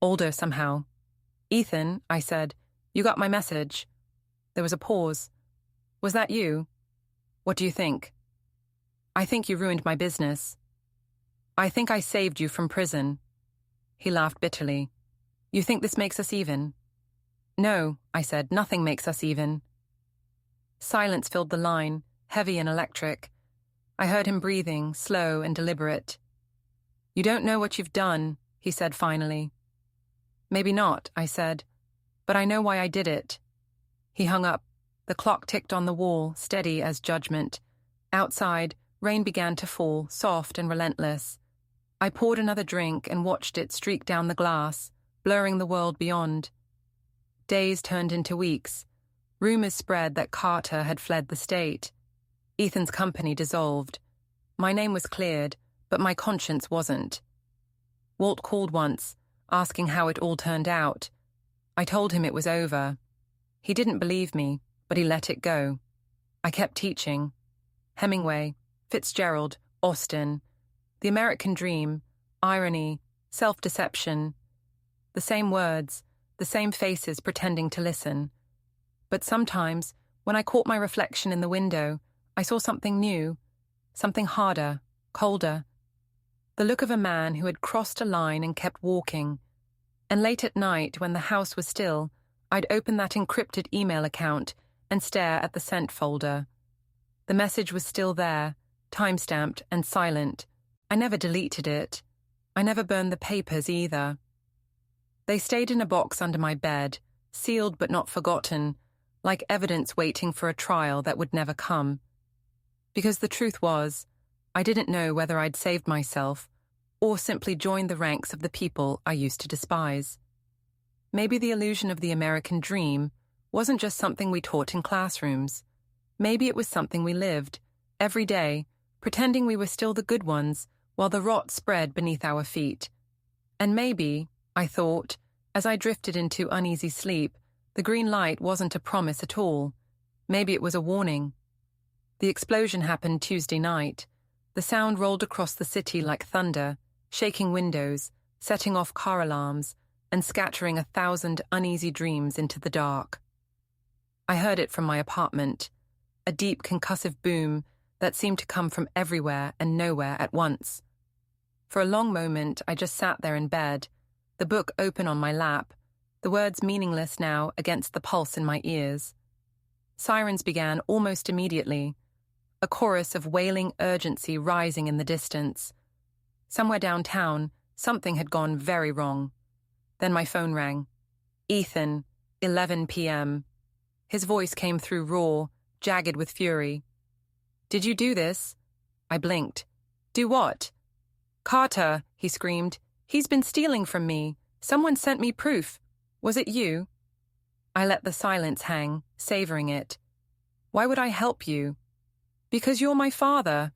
older somehow. Ethan, I said, you got my message. There was a pause. Was that you? What do you think? I think you ruined my business. I think I saved you from prison. He laughed bitterly. You think this makes us even? No, I said, nothing makes us even. Silence filled the line, heavy and electric. I heard him breathing, slow and deliberate. You don't know what you've done, he said finally. Maybe not, I said, but I know why I did it. He hung up. The clock ticked on the wall, steady as judgment. Outside, rain began to fall, soft and relentless. I poured another drink and watched it streak down the glass, blurring the world beyond. Days turned into weeks. Rumors spread that Carter had fled the state. Ethan's company dissolved. My name was cleared, but my conscience wasn't. Walt called once, asking how it all turned out. I told him it was over. He didn't believe me, but he let it go. I kept teaching. Hemingway, Fitzgerald, Austen, the American dream, irony, self-deception. The same words, the same faces pretending to listen. But sometimes, when I caught my reflection in the window, I saw something new, something harder, colder. The look of a man who had crossed a line and kept walking. And late at night, when the house was still, I'd open that encrypted email account and stare at the sent folder. The message was still there, time-stamped and silent. I never deleted it. I never burned the papers either. They stayed in a box under my bed, sealed but not forgotten, like evidence waiting for a trial that would never come. Because the truth was, I didn't know whether I'd saved myself or simply joined the ranks of the people I used to despise. Maybe the illusion of the American dream wasn't just something we taught in classrooms. Maybe it was something we lived, every day, pretending we were still the good ones while the rot spread beneath our feet. And maybe, I thought, as I drifted into uneasy sleep, the green light wasn't a promise at all. Maybe it was a warning. The explosion happened Tuesday night. The sound rolled across the city like thunder, shaking windows, setting off car alarms, and scattering 1,000 uneasy dreams into the dark. I heard it from my apartment, a deep concussive boom that seemed to come from everywhere and nowhere at once. For a long moment, I just sat there in bed, the book open on my lap, the words meaningless now against the pulse in my ears. Sirens began almost immediately, a chorus of wailing urgency rising in the distance. Somewhere downtown, something had gone very wrong. Then my phone rang. Ethan, 11 p.m. His voice came through raw, jagged with fury. Did you do this? I blinked. Do what? Carter, he screamed. He's been stealing from me. Someone sent me proof. Was it you? I let the silence hang, savoring it. Why would I help you? Because you're my father.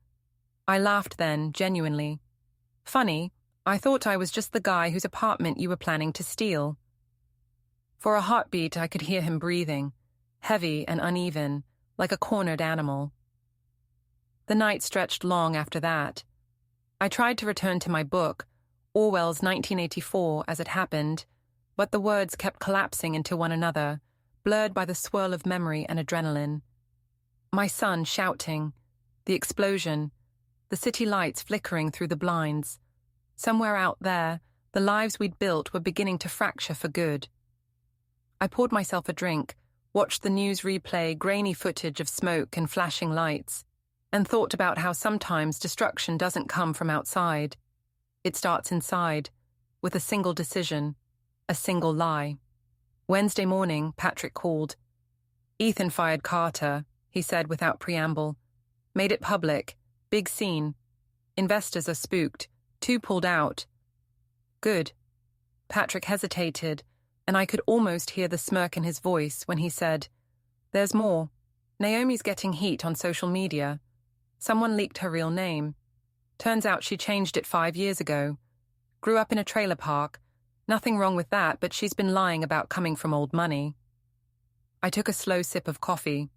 I laughed then, genuinely. Funny, I thought I was just the guy whose apartment you were planning to steal. For a heartbeat, I could hear him breathing, heavy and uneven, like a cornered animal. The night stretched long after that. I tried to return to my book, Orwell's 1984 as it happened, but the words kept collapsing into one another, blurred by the swirl of memory and adrenaline. My son shouting, the explosion, the city lights flickering through the blinds. Somewhere out there, the lives we'd built were beginning to fracture for good. I poured myself a drink, watched the news replay grainy footage of smoke and flashing lights, and thought about how sometimes destruction doesn't come from outside. It starts inside, with a single decision, a single lie. Wednesday morning, Patrick called. Ethan fired Carter, he said without preamble. Made it public. Big scene. Investors are spooked. 2 pulled out. Good. Patrick hesitated, and I could almost hear the smirk in his voice when he said, There's more. Naomi's getting heat on social media. Someone leaked her real name. Turns out she changed it 5 years ago. Grew up in a trailer park. Nothing wrong with that, but she's been lying about coming from old money. I took a slow sip of coffee.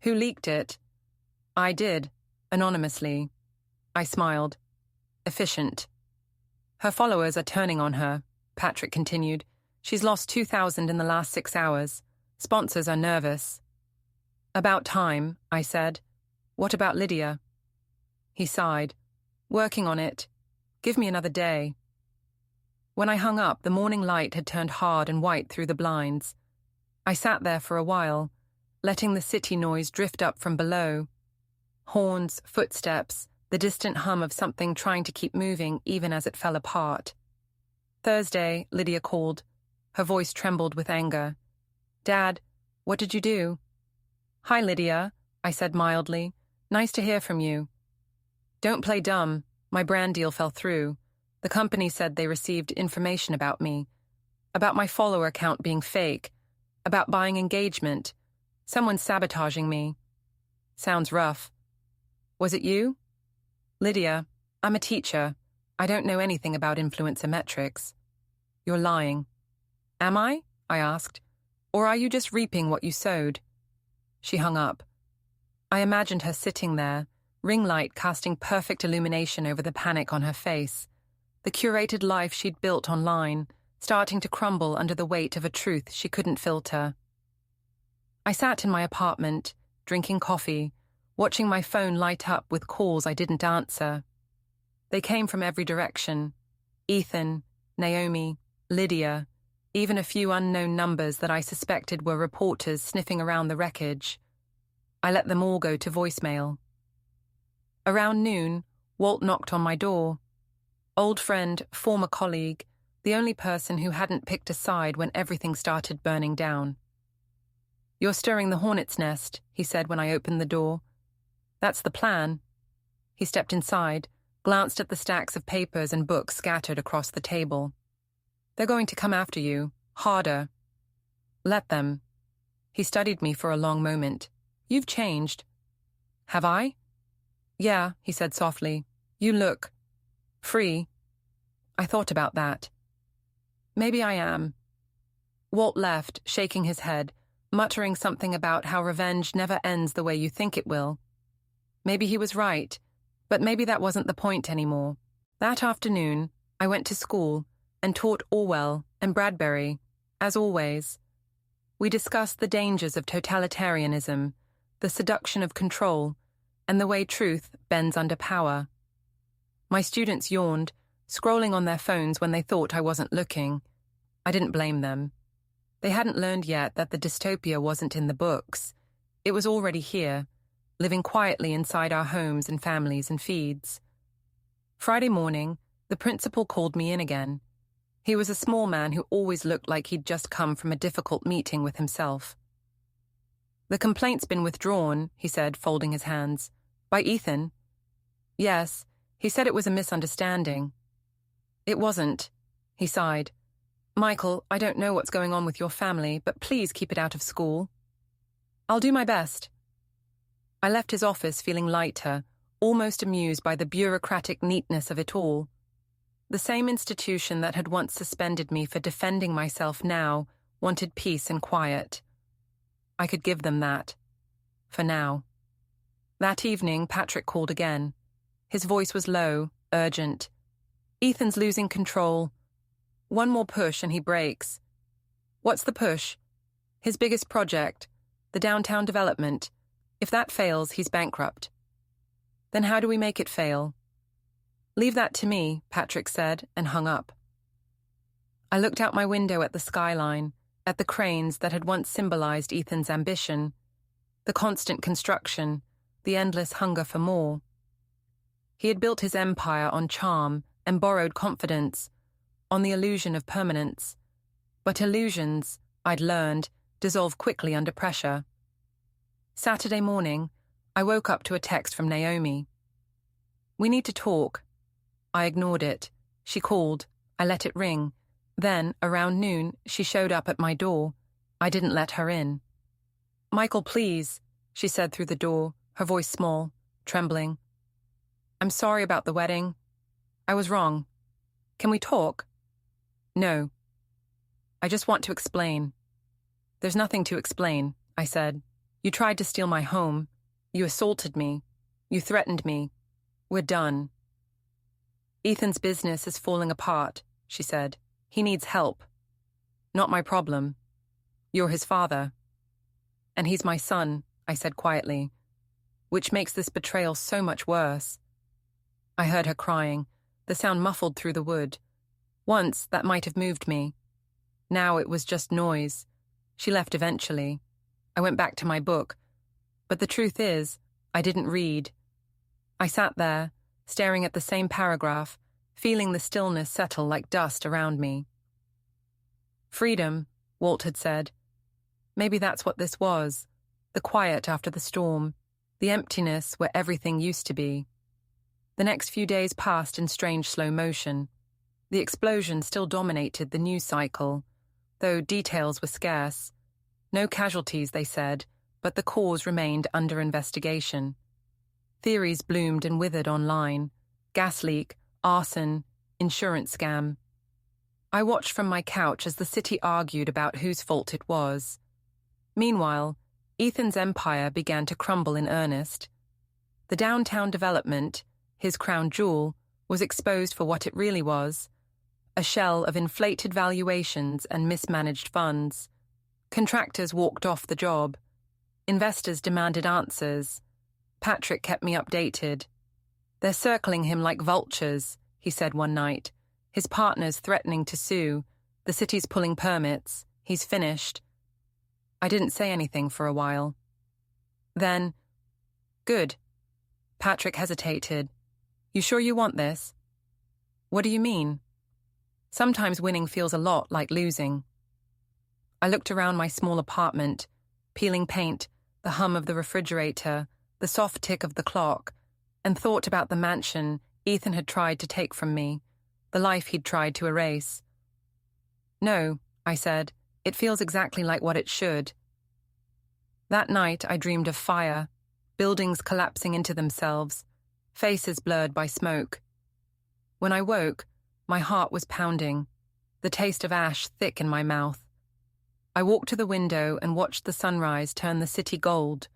Who leaked it? I did, anonymously. I smiled. Efficient. Her followers are turning on her, Patrick continued. She's lost 2,000 in the last 6 hours. Sponsors are nervous. About time, I said. What about Lydia? He sighed. Working on it. Give me another day. When I hung up, the morning light had turned hard and white through the blinds. I sat there for a while, letting the city noise drift up from below. Horns, footsteps, the distant hum of something trying to keep moving even as it fell apart. Thursday, Lydia called. Her voice trembled with anger. "Dad, what did you do?" "Hi, Lydia," I said mildly. "Nice to hear from you." "Don't play dumb. My brand deal fell through. The company said they received information about me, about my follower count being fake, about buying engagement. Someone's sabotaging me." "Sounds rough." "Was it you?" "Lydia, I'm a teacher. I don't know anything about influencer metrics." "You're lying." "Am I?" I asked. "Or are you just reaping what you sowed?" She hung up. I imagined her sitting there, ring light casting perfect illumination over the panic on her face, the curated life she'd built online, starting to crumble under the weight of a truth she couldn't filter. I sat in my apartment, drinking coffee, watching my phone light up with calls I didn't answer. They came from every direction. Ethan, Naomi, Lydia, even a few unknown numbers that I suspected were reporters sniffing around the wreckage. I let them all go to voicemail. Around noon, Walt knocked on my door. Old friend, former colleague, the only person who hadn't picked a side when everything started burning down. "You're stirring the hornet's nest," he said when I opened the door. "That's the plan." He stepped inside, glanced at the stacks of papers and books scattered across the table. "They're going to come after you, harder." "Let them." He studied me for a long moment. "You've changed." "Have I?" "Yeah," he said softly. "You look free." I thought about that. Maybe I am. Walt left, shaking his head, muttering something about how revenge never ends the way you think it will. Maybe he was right, but maybe that wasn't the point anymore. That afternoon, I went to school and taught Orwell and Bradbury, as always. We discussed the dangers of totalitarianism, the seduction of control, and the way truth bends under power. My students yawned, scrolling on their phones when they thought I wasn't looking. I didn't blame them. They hadn't learned yet that the dystopia wasn't in the books. It was already here, living quietly inside our homes and families and feeds. Friday morning, the principal called me in again. He was a small man who always looked like he'd just come from a difficult meeting with himself. "The complaint's been withdrawn," he said, folding his hands. "By Ethan?" "Yes, he said it was a misunderstanding." "It wasn't," he sighed. "Michael, I don't know what's going on with your family, but please keep it out of school." "I'll do my best." I left his office feeling lighter, almost amused by the bureaucratic neatness of it all. The same institution that had once suspended me for defending myself now wanted peace and quiet. I could give them that. For now. That evening, Patrick called again. His voice was low, urgent. "Ethan's losing control. One more push and he breaks." "What's the push?" "His biggest project, the downtown development. If that fails, he's bankrupt." "Then how do we make it fail?" "Leave that to me," Patrick said, and hung up. I looked out my window at the skyline, at the cranes that had once symbolized Ethan's ambition, the constant construction, the endless hunger for more. He had built his empire on charm and borrowed confidence, on the illusion of permanence. But illusions, I'd learned, dissolve quickly under pressure. Saturday morning, I woke up to a text from Naomi. "We need to talk." I ignored it. She called. I let it ring. Then, around noon, she showed up at my door. I didn't let her in. "Michael, please," she said through the door, her voice small, trembling. "I'm sorry about the wedding. I was wrong. Can we talk?" "No. I just want to explain." "There's nothing to explain," I said. "You tried to steal my home. You assaulted me. You threatened me. We're done." "Ethan's business is falling apart," she said. "He needs help." "Not my problem. You're his father." "And he's my son," I said quietly, "which makes this betrayal so much worse." I heard her crying, the sound muffled through the wood. Once, that might have moved me. Now it was just noise. She left eventually. I went back to my book. But the truth is, I didn't read. I sat there, staring at the same paragraph, feeling the stillness settle like dust around me. Freedom, Walt had said. Maybe that's what this was. The quiet after the storm. The emptiness where everything used to be. The next few days passed in strange slow motion. The explosion still dominated the news cycle, though details were scarce. No casualties, they said, but the cause remained under investigation. Theories bloomed and withered online. Gas leak, arson, insurance scam. I watched from my couch as the city argued about whose fault it was. Meanwhile, Ethan's empire began to crumble in earnest. The downtown development, his crown jewel, was exposed for what it really was, a shell of inflated valuations and mismanaged funds. Contractors walked off the job. Investors demanded answers. Patrick kept me updated. "They're circling him like vultures," he said one night. "His partner's threatening to sue. The city's pulling permits. He's finished." I didn't say anything for a while. Then, "Good." Patrick hesitated. "You sure you want this?" "What do you mean?" "Sometimes winning feels a lot like losing." I looked around my small apartment, peeling paint, the hum of the refrigerator, the soft tick of the clock, and thought about the mansion Ethan had tried to take from me, the life he'd tried to erase. "No," I said, "it feels exactly like what it should." That night I dreamed of fire, buildings collapsing into themselves, faces blurred by smoke. When I woke, my heart was pounding, the taste of ash thick in my mouth. I walked to the window and watched the sunrise turn the city gold,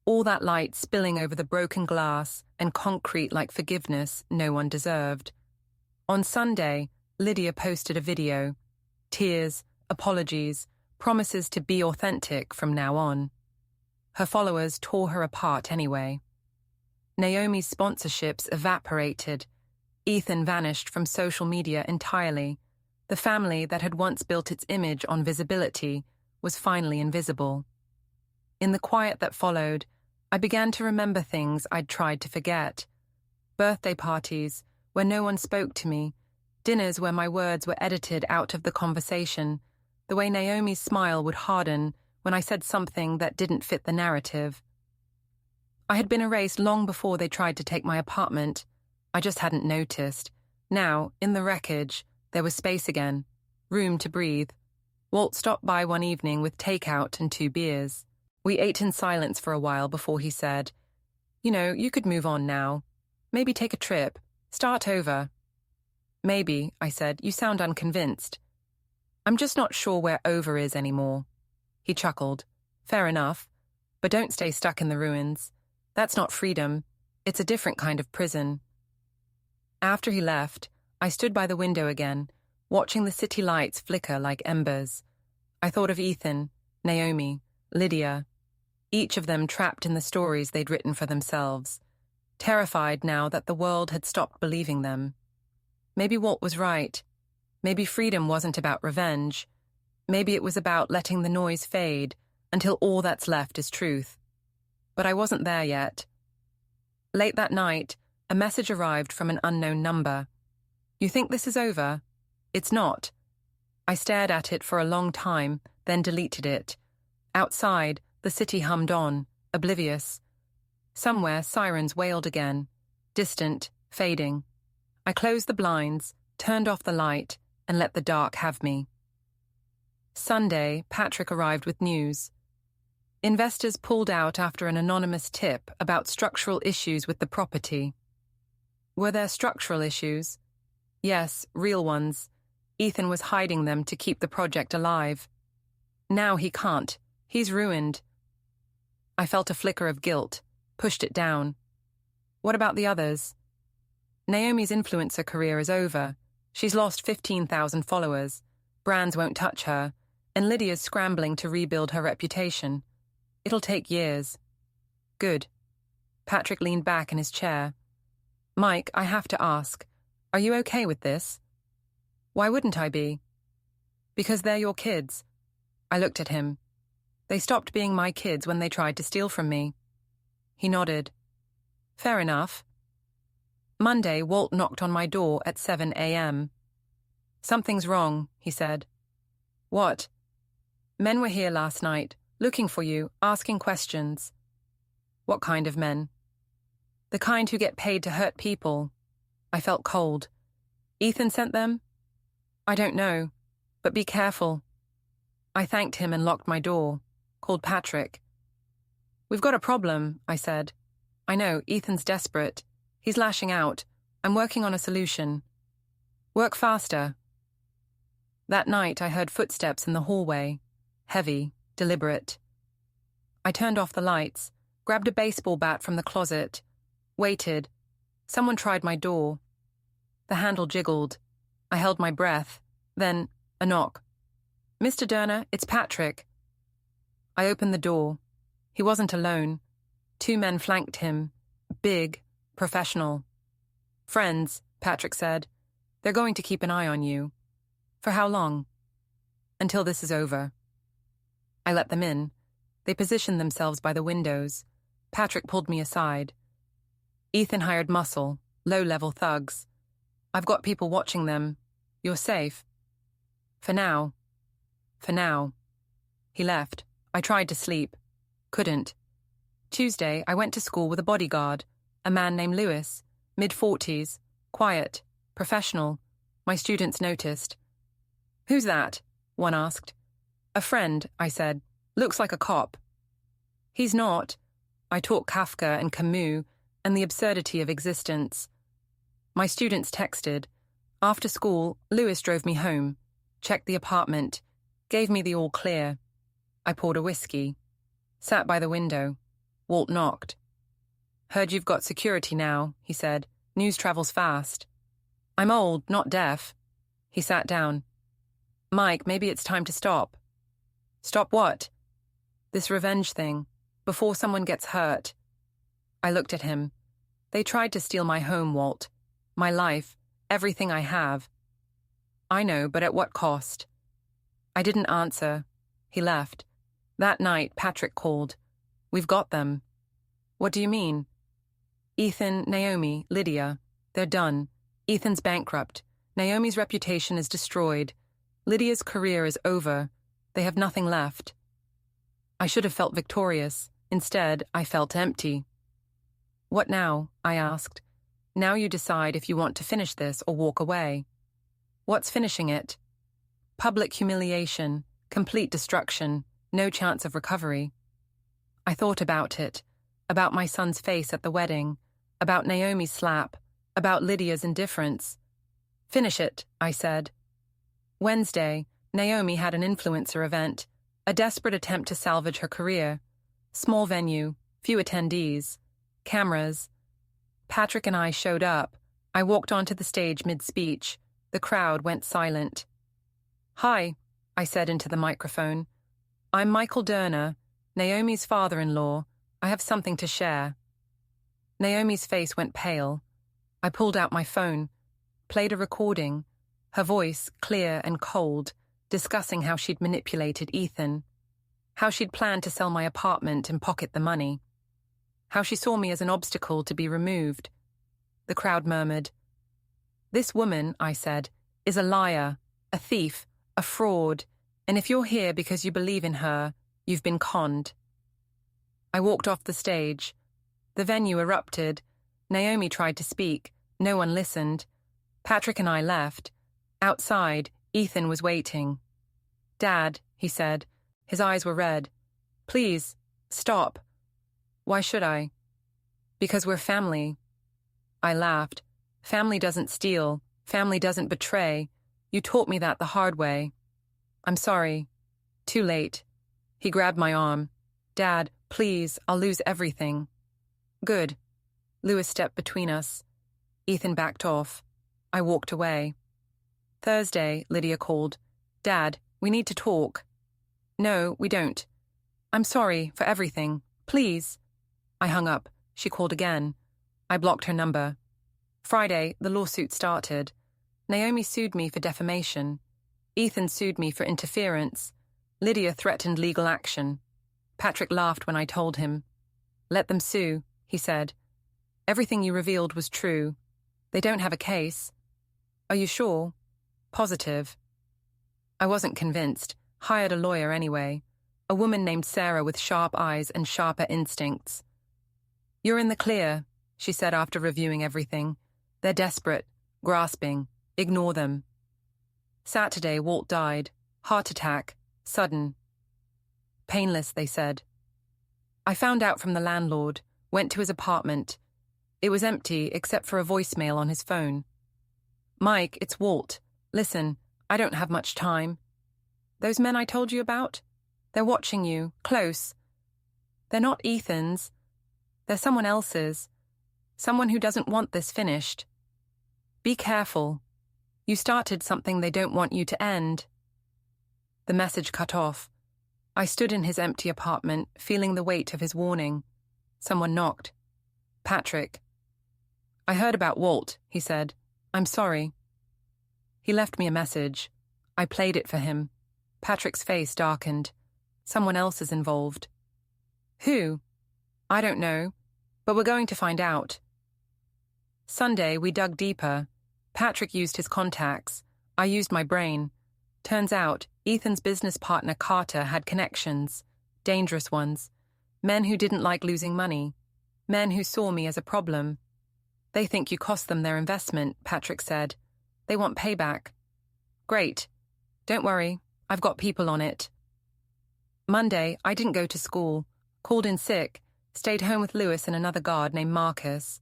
all that light spilling over the broken glass and concrete like forgiveness no one deserved. On Sunday, Lydia posted a video. Tears, apologies, promises to be authentic from now on. Her followers tore her apart anyway. Naomi's sponsorships evaporated. Ethan vanished from social media entirely. The family that had once built its image on visibility was finally invisible. In the quiet that followed, I began to remember things I'd tried to forget. Birthday parties, where no one spoke to me, dinners where my words were edited out of the conversation, the way Naomi's smile would harden when I said something that didn't fit the narrative. I had been erased long before they tried to take my apartment. I just hadn't noticed. Now, in the wreckage, there was space again, room to breathe. Walt stopped by one evening with takeout and 2 beers. We ate in silence for a while before he said, "You could move on now. Maybe take a trip. Start over." "Maybe," I said. "You sound unconvinced." "I'm just not sure where over is anymore." He chuckled. "Fair enough. But don't stay stuck in the ruins. That's not freedom. It's a different kind of prison." After he left, I stood by the window again, watching the city lights flicker like embers. I thought of Ethan, Naomi, Lydia, each of them trapped in the stories they'd written for themselves, terrified now that the world had stopped believing them. Maybe Walt was right. Maybe freedom wasn't about revenge. Maybe it was about letting the noise fade until all that's left is truth. But I wasn't there yet. Late that night, a message arrived from an unknown number. "You think this is over?" "It's not." I stared at it for a long time, then deleted it. Outside, the city hummed on, oblivious. Somewhere, sirens wailed again, distant, fading. I closed the blinds, turned off the light, and let the dark have me. Sunday, Patrick arrived with news. Investors pulled out after an anonymous tip about structural issues with the property. Were there structural issues? Yes, real ones. Ethan was hiding them to keep the project alive. Now he can't. He's ruined. I felt a flicker of guilt, pushed it down. What about the others? Naomi's influencer career is over. She's lost 15,000 followers. Brands won't touch her, and Lydia's scrambling to rebuild her reputation. It'll take years. Good. Patrick leaned back in his chair. "Mike, I have to ask, are you okay with this?" "Why wouldn't I be?" "Because they're your kids." I looked at him. They stopped being my kids when they tried to steal from me. He nodded. Fair enough. Monday, Walt knocked on my door at 7 a.m. Something's wrong, he said. What? Men were here last night, looking for you, asking questions. What kind of men? The kind who get paid to hurt people. I felt cold. Ethan sent them? I don't know, but be careful. I thanked him and locked my door, called Patrick. We've got a problem, I said. I know, Ethan's desperate. He's lashing out. I'm working on a solution. Work faster. That night I heard footsteps in the hallway, heavy, deliberate. I turned off the lights, grabbed a baseball bat from the closet, waited. Someone tried my door. The handle jiggled. I held my breath. Then, a knock. Mr. Durner, it's Patrick. I opened the door. He wasn't alone. 2 men flanked him. Big, professional. Friends, Patrick said. They're going to keep an eye on you. For how long? Until this is over. I let them in. They positioned themselves by the windows. Patrick pulled me aside. Ethan hired muscle, low-level thugs. I've got people watching them. You're safe. For now. For now. He left. I tried to sleep. Couldn't. Tuesday, I went to school with a bodyguard, a man named Lewis, mid-40s, quiet, professional. My students noticed. Who's that? One asked. A friend, I said. Looks like a cop. He's not. I taught Kafka and Camus and the absurdity of existence. My students texted. After school, Lewis drove me home, checked the apartment, gave me the all clear. I poured a whiskey. Sat by the window. Walt knocked. Heard you've got security now, he said. News travels fast. I'm old, not deaf. He sat down. Mike, maybe it's time to stop. Stop what? This revenge thing, before someone gets hurt. I looked at him. They tried to steal my home, Walt. My life, everything I have. I know, but at what cost? I didn't answer. He left. That night, Patrick called. We've got them. What do you mean? Ethan, Naomi, Lydia. They're done. Ethan's bankrupt. Naomi's reputation is destroyed. Lydia's career is over. They have nothing left. I should have felt victorious. Instead, I felt empty. What now? I asked. Now you decide if you want to finish this or walk away. What's finishing it? Public humiliation, complete destruction, no chance of recovery. I thought about it, about my son's face at the wedding, about Naomi's slap, about Lydia's indifference. Finish it, I said. Wednesday, Naomi had an influencer event, a desperate attempt to salvage her career. Small venue, few attendees, cameras. Patrick and I showed up. I walked onto the stage mid-speech. The crowd went silent. Hi, I said into the microphone. I'm Michael Durner, Naomi's father-in-law. I have something to share. Naomi's face went pale. I pulled out my phone, played a recording, her voice clear and cold, discussing how she'd manipulated Ethan, how she'd planned to sell my apartment and pocket the money, how she saw me as an obstacle to be removed. The crowd murmured. This woman, I said, is a liar, a thief, a fraud, and if you're here because you believe in her, you've been conned. I walked off the stage. The venue erupted. Naomi tried to speak. No one listened. Patrick and I left. Outside, Ethan was waiting. Dad, he said. His eyes were red. Please, stop. Why should I? Because we're family. I laughed. Family doesn't steal. Family doesn't betray. You taught me that the hard way. I'm sorry. Too late. He grabbed my arm. Dad, please, I'll lose everything. Good. Lewis stepped between us. Ethan backed off. I walked away. Thursday, Lydia called. Dad, we need to talk. No, we don't. I'm sorry for everything. Please. I hung up. She called again. I blocked her number. Friday, the lawsuit started. Naomi sued me for defamation. Ethan sued me for interference. Lydia threatened legal action. Patrick laughed when I told him. Let them sue, he said. Everything you revealed was true. They don't have a case. Are you sure? Positive. I wasn't convinced. Hired a lawyer anyway. A woman named Sarah with sharp eyes and sharper instincts. You're in the clear, she said after reviewing everything. They're desperate, grasping. Ignore them. Saturday, Walt died. Heart attack. Sudden. Painless, they said. I found out from the landlord, went to his apartment. It was empty except for a voicemail on his phone. Mike, it's Walt. Listen, I don't have much time. Those men I told you about? They're watching you, close. They're not Ethan's. They're someone else's. Someone who doesn't want this finished. Be careful. You started something they don't want you to end. The message cut off. I stood in his empty apartment, feeling the weight of his warning. Someone knocked. Patrick. I heard about Walt, he said. I'm sorry. He left me a message. I played it for him. Patrick's face darkened. Someone else is involved. Who? I don't know, but we're going to find out. Sunday, we dug deeper. Patrick used his contacts. I used my brain. Turns out, Ethan's business partner Carter had connections. Dangerous ones. Men who didn't like losing money. Men who saw me as a problem. They think you cost them their investment, Patrick said. They want payback. Great. Don't worry, I've got people on it. Monday, I didn't go to school. Called in sick. Stayed home with Lewis and another guard named Marcus.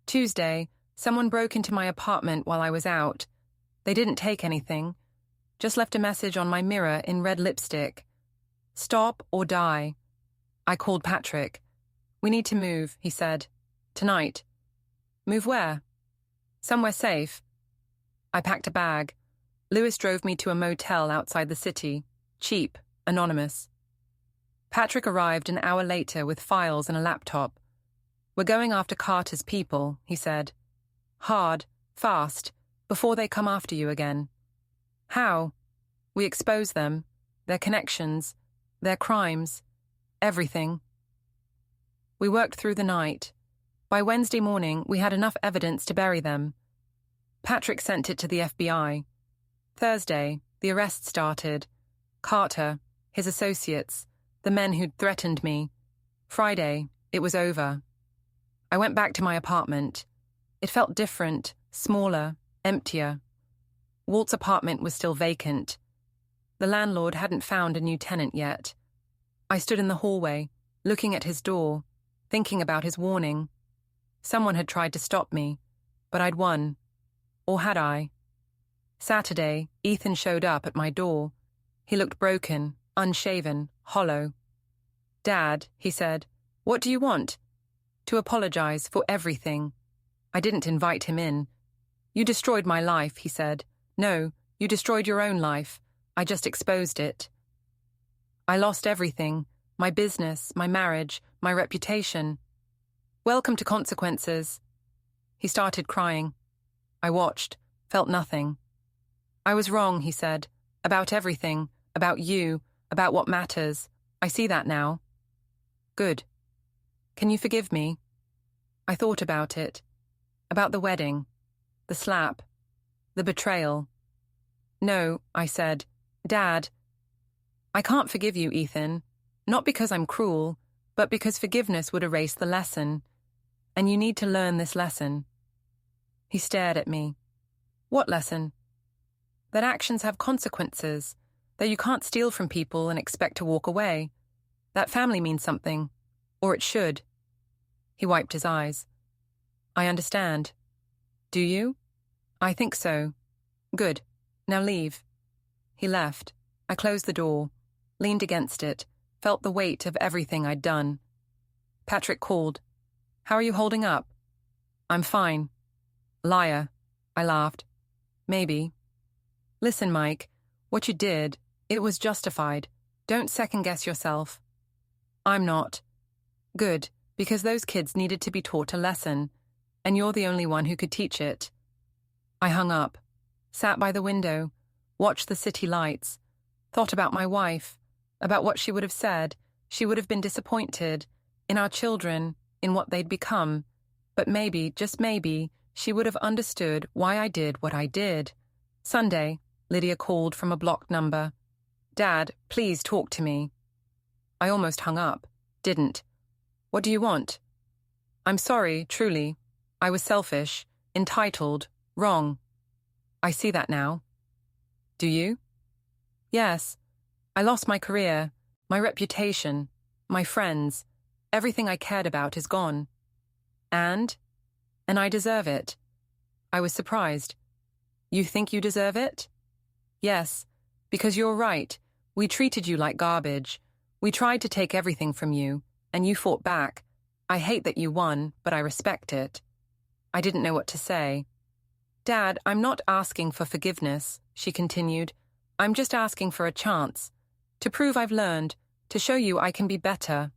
Tuesday, someone broke into my apartment while I was out. They didn't take anything. Just left a message on my mirror in red lipstick. Stop or die. I called Patrick. We need to move, he said. Tonight. Move where? Somewhere safe. I packed a bag. Lewis drove me to a motel outside the city. Cheap, anonymous. Patrick arrived an hour later with files and a laptop. We're going after Carter's people, he said. Hard, fast, before they come after you again. How? We expose them, their connections, their crimes, everything. We worked through the night. By Wednesday morning, we had enough evidence to bury them. Patrick sent it to the FBI. Thursday, the arrest started. Carter, his associates, the men who'd threatened me. Friday, it was over. I went back to my apartment. It felt different, smaller, emptier. Walt's apartment was still vacant. The landlord hadn't found a new tenant yet. I stood in the hallway, looking at his door, thinking about his warning. Someone had tried to stop me, but I'd won. Or had I? Saturday, Ethan showed up at my door. He looked broken, unshaven, hollow. Dad, he said, what do you want? To apologize for everything. I didn't invite him in. You destroyed my life, he said. No, you destroyed your own life. I just exposed it. I lost everything. My business, my marriage, my reputation. Welcome to consequences. He started crying. I watched, felt nothing. I was wrong, he said, about everything, about you, about what matters. I see that now. Good. Can you forgive me? I thought about it. About the wedding, the slap, the betrayal. No, I said. Dad, I can't forgive you, Ethan. Not because I'm cruel, but because forgiveness would erase the lesson. And you need to learn this lesson. He stared at me. What lesson? That actions have consequences, that you can't steal from people and expect to walk away. That family means something, or it should. He wiped his eyes. I understand. Do you? I think so. Good. Now leave. He left. I closed the door, leaned against it, felt the weight of everything I'd done. Patrick called. How are you holding up? I'm fine. Liar. I laughed. Maybe. Listen, Mike, what you did, it was justified. Don't second-guess yourself. I'm not. Good, because those kids needed to be taught a lesson, and you're the only one who could teach it. I hung up, sat by the window, watched the city lights, thought about my wife, about what she would have said. She would have been disappointed in our children, in what they'd become, but maybe, just maybe, she would have understood why I did what I did. Sunday, Lydia called from a blocked number. "Dad, please talk to me." I almost hung up. Didn't. "What do you want?" "I'm sorry, truly. I was selfish, entitled, wrong. I see that now." "Do you?" "Yes. I lost my career, my reputation, my friends. Everything I cared about is gone. And I deserve it." I was surprised. "You think you deserve it?" "Yes, because you're right. We treated you like garbage. We tried to take everything from you, and you fought back. I hate that you won, but I respect it." I didn't know what to say. "Dad, I'm not asking for forgiveness," she continued. "I'm just asking for a chance. To prove I've learned, to show you I can be better."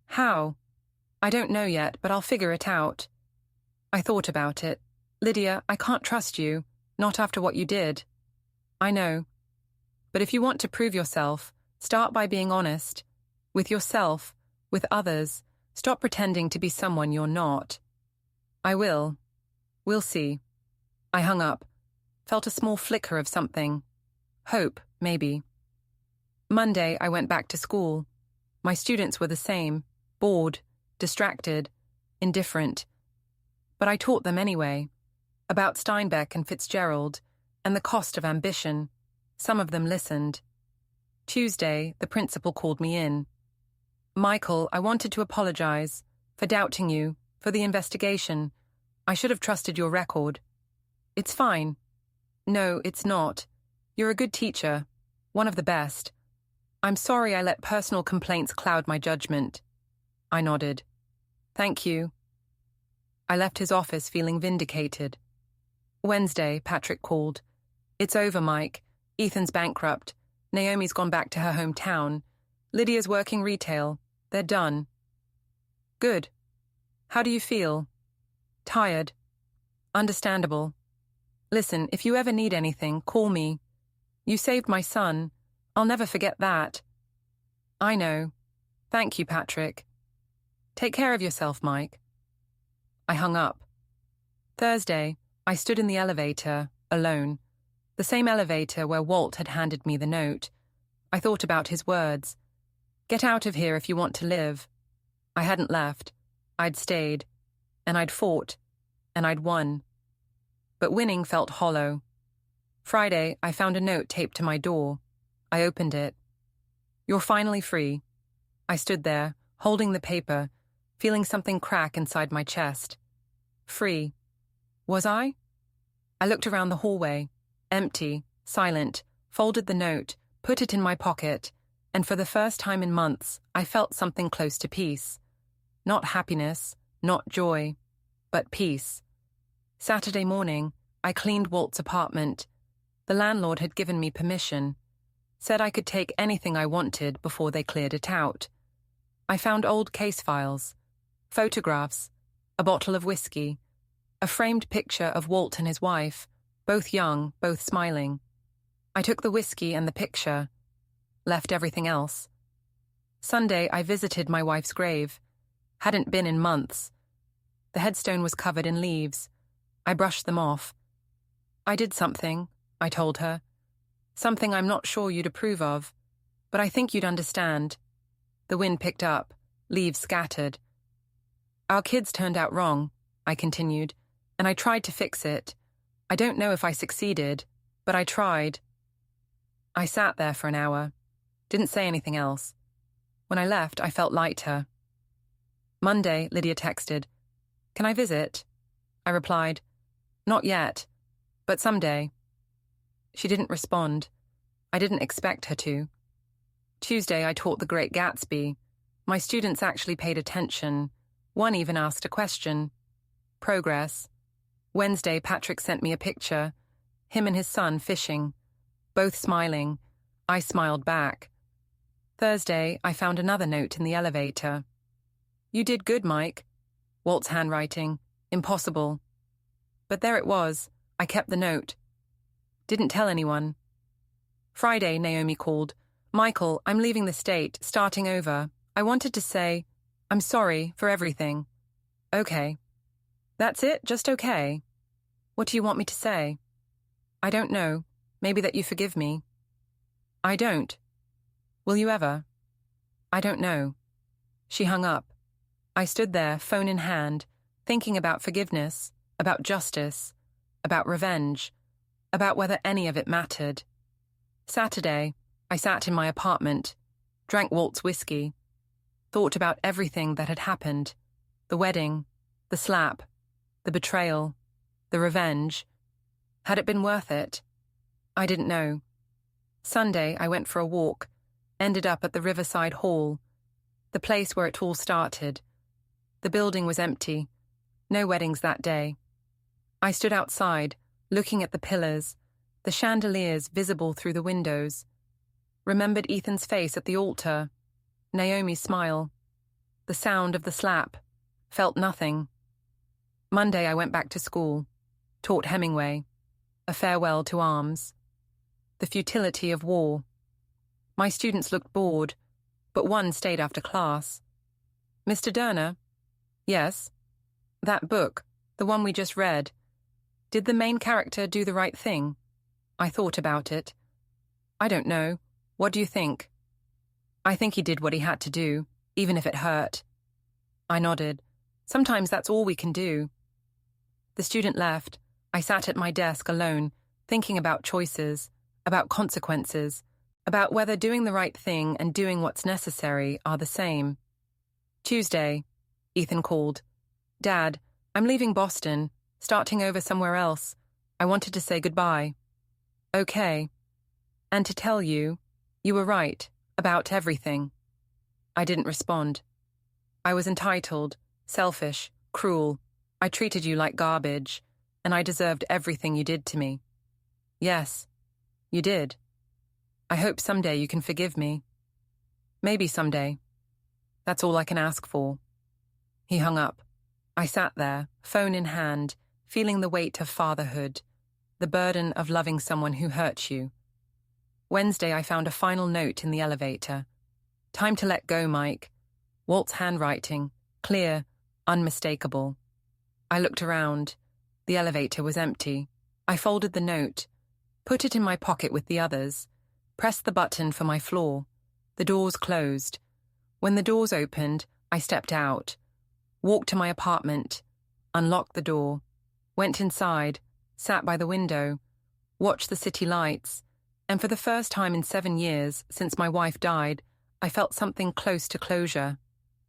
"How?" "I don't know yet, but I'll figure it out." I thought about it. "Lydia, I can't trust you, not after what you did." "I know. But if you want to prove yourself, start by being honest. With yourself, with others. Stop pretending to be someone you're not." "I will. We'll see." I hung up. Felt a small flicker of something. Hope, maybe. Monday, I went back to school. My students were the same. Bored, distracted, indifferent. But I taught them anyway. About Steinbeck and Fitzgerald, and the cost of ambition. Some of them listened. Tuesday, the principal called me in. "Michael, I wanted to apologize for doubting you, for the investigation. I should have trusted your record." "It's fine." "No, it's not. You're a good teacher, one of the best. I'm sorry I let personal complaints cloud my judgment." I nodded. "Thank you." I left his office feeling vindicated. Wednesday, Patrick called. "It's over, Mike. Ethan's bankrupt. Naomi's gone back to her hometown. Lydia's working retail. They're done." "Good. How do you feel?" "Tired." "Understandable. Listen, if you ever need anything, call me. You saved my son. I'll never forget that." "I know. Thank you, Patrick." "Take care of yourself, Mike." I hung up. Thursday, I stood in the elevator, alone. The same elevator where Walt had handed me the note. I thought about his words. "Get out of here if you want to live." I hadn't left. I'd stayed. And I'd fought. And I'd won. But winning felt hollow. Friday, I found a note taped to my door. I opened it. "You're finally free." I stood there, holding the paper, feeling something crack inside my chest. Free. Was I? I looked around the hallway. Empty, silent, folded the note, put it in my pocket, and for the first time in months, I felt something close to peace. Not happiness, not joy, but peace. Saturday morning, I cleaned Walt's apartment. The landlord had given me permission. Said I could take anything I wanted before they cleared it out. I found old case files, photographs, a bottle of whiskey, a framed picture of Walt and his wife, both young, both smiling. I took the whiskey and the picture, left everything else. Sunday, I visited my wife's grave. Hadn't been in months. The headstone was covered in leaves. I brushed them off. "I did something," I told her. "Something I'm not sure you'd approve of, but I think you'd understand." The wind picked up, leaves scattered. "Our kids turned out wrong," I continued, "and I tried to fix it. I don't know if I succeeded, but I tried." I sat there for an hour, didn't say anything else. When I left, I felt lighter. Monday, Lydia texted, "Can I visit?" I replied, "Not yet, but someday." She didn't respond. I didn't expect her to. Tuesday, I taught The Great Gatsby. My students actually paid attention. One even asked a question. Progress. Wednesday, Patrick sent me a picture. Him and his son fishing. Both smiling. I smiled back. Thursday, I found another note in the elevator. "You did good, Mike." Walt's handwriting. Impossible. But there it was. I kept the note. Didn't tell anyone. Friday, Naomi called. "Michael, I'm leaving the state, starting over. I wanted to say, I'm sorry for everything. Okay. That's it? Just okay? What do you want me to say? I don't know. Maybe that you forgive me. I don't. Will you ever? I don't know. She hung up. I stood there, phone in hand, thinking about forgiveness, about justice, about revenge, about whether any of it mattered. Saturday, I sat in my apartment, drank Walt's whiskey, thought about everything that had happened, the wedding, the slap, the betrayal, the revenge. Had it been worth it? I didn't know. Sunday, I went for a walk, ended up at the Riverside Hall, the place where it all started. The building was empty. No weddings that day. I stood outside, looking at the pillars, the chandeliers visible through the windows. Remembered Ethan's face at the altar, Naomi's smile, the sound of the slap. Felt nothing. Monday I went back to school, taught Hemingway, A Farewell to Arms, the futility of war. My students looked bored, but one stayed after class. Mr. Durner? Yes. That book, the one we just read. Did the main character do the right thing? I thought about it. I don't know. What do you think? I think he did what he had to do, even if it hurt. I nodded. Sometimes that's all we can do. The student left. I sat at my desk alone, thinking about choices, about consequences, about whether doing the right thing and doing what's necessary are the same. Tuesday, Ethan called. Dad, I'm leaving Boston, starting over somewhere else. I wanted to say goodbye. Okay. And to tell you, you were right, about everything. I didn't respond. I was entitled, selfish, cruel. I treated you like garbage, and I deserved everything you did to me. Yes, you did. I hope someday you can forgive me. Maybe someday. That's all I can ask for. He hung up. I sat there, phone in hand, feeling the weight of fatherhood, the burden of loving someone who hurt you. Wednesday, I found a final note in the elevator. Time to let go, Mike. Walt's handwriting, clear, unmistakable. I looked around. The elevator was empty. I folded the note, put it in my pocket with the others, pressed the button for my floor. The doors closed. When the doors opened, I stepped out, walked to my apartment, unlocked the door, went inside, sat by the window, watched the city lights, and for the first time in 7 years since my wife died, I felt something close to closure.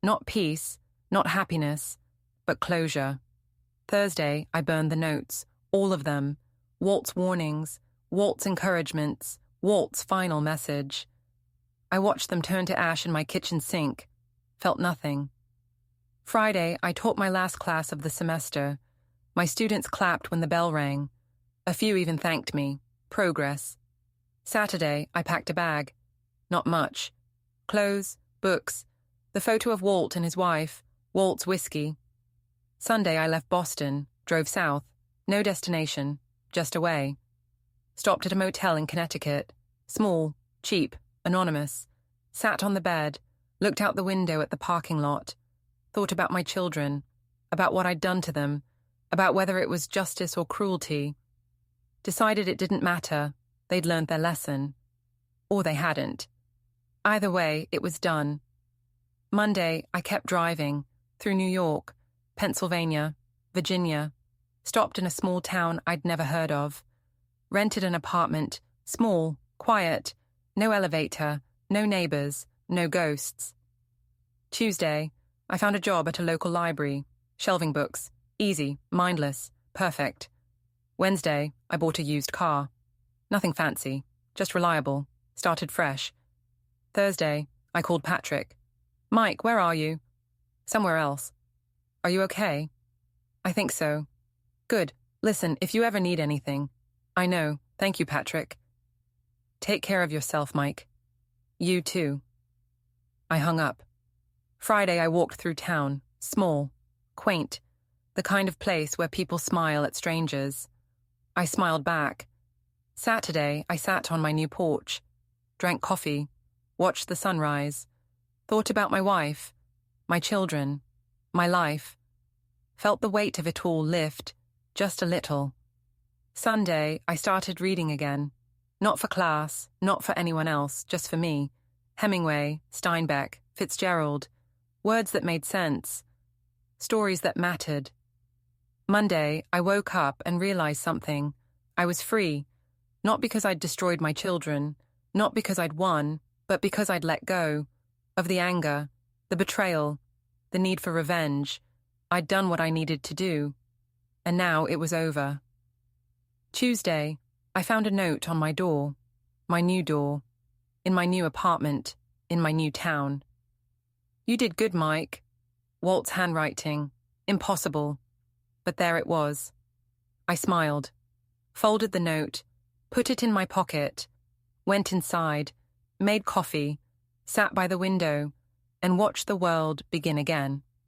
Not peace, not happiness, but closure. Thursday, I burned the notes, all of them, Walt's warnings, Walt's encouragements, Walt's final message. I watched them turn to ash in my kitchen sink, felt nothing. Friday, I taught my last class of the semester. My students clapped when the bell rang. A few even thanked me. Progress. Saturday, I packed a bag. Not much. Clothes, books, the photo of Walt and his wife, Walt's whiskey. Sunday, I left Boston, drove south. No destination, just away. Stopped at a motel in Connecticut. Small, cheap, anonymous. Sat on the bed, looked out the window at the parking lot. Thought about my children, about what I'd done to them, about whether it was justice or cruelty. Decided it didn't matter. They'd learned their lesson. Or they hadn't. Either way, it was done. Monday, I kept driving, through New York, Pennsylvania, Virginia. Stopped in a small town I'd never heard of. Rented an apartment, small, quiet, no elevator, no neighbors, no ghosts. Tuesday, I found a job at a local library, shelving books, easy, mindless, perfect. Wednesday, I bought a used car. Nothing fancy, just reliable, started fresh. Thursday, I called Patrick. Mike, where are you? Somewhere else. Are you okay? I think so. Good. Listen, if you ever need anything. I know. Thank you, Patrick. Take care of yourself, Mike. You too. I hung up. Friday, I walked through town, small, quaint, the kind of place where people smile at strangers. I smiled back. Saturday, I sat on my new porch, drank coffee, watched the sunrise, Thought about my wife, my children, my life. Felt the weight of it all lift, just a little. Sunday, I started reading again. Not for class, not for anyone else, just for me. Hemingway, Steinbeck, Fitzgerald. Words that made sense. Stories that mattered. Monday, I woke up and realized something. I was free. Not because I'd destroyed my children, not because I'd won, but because I'd let go. Of the anger, the betrayal, the need for revenge. I'd done what I needed to do. And now it was over. Tuesday, I found a note on my door. My new door. In my new apartment. In my new town. You did good, Mike. Walt's handwriting. Impossible. But there it was. I smiled. Folded the note. Put it in my pocket. Went inside. Made coffee. Sat by the window. And watched the world begin again.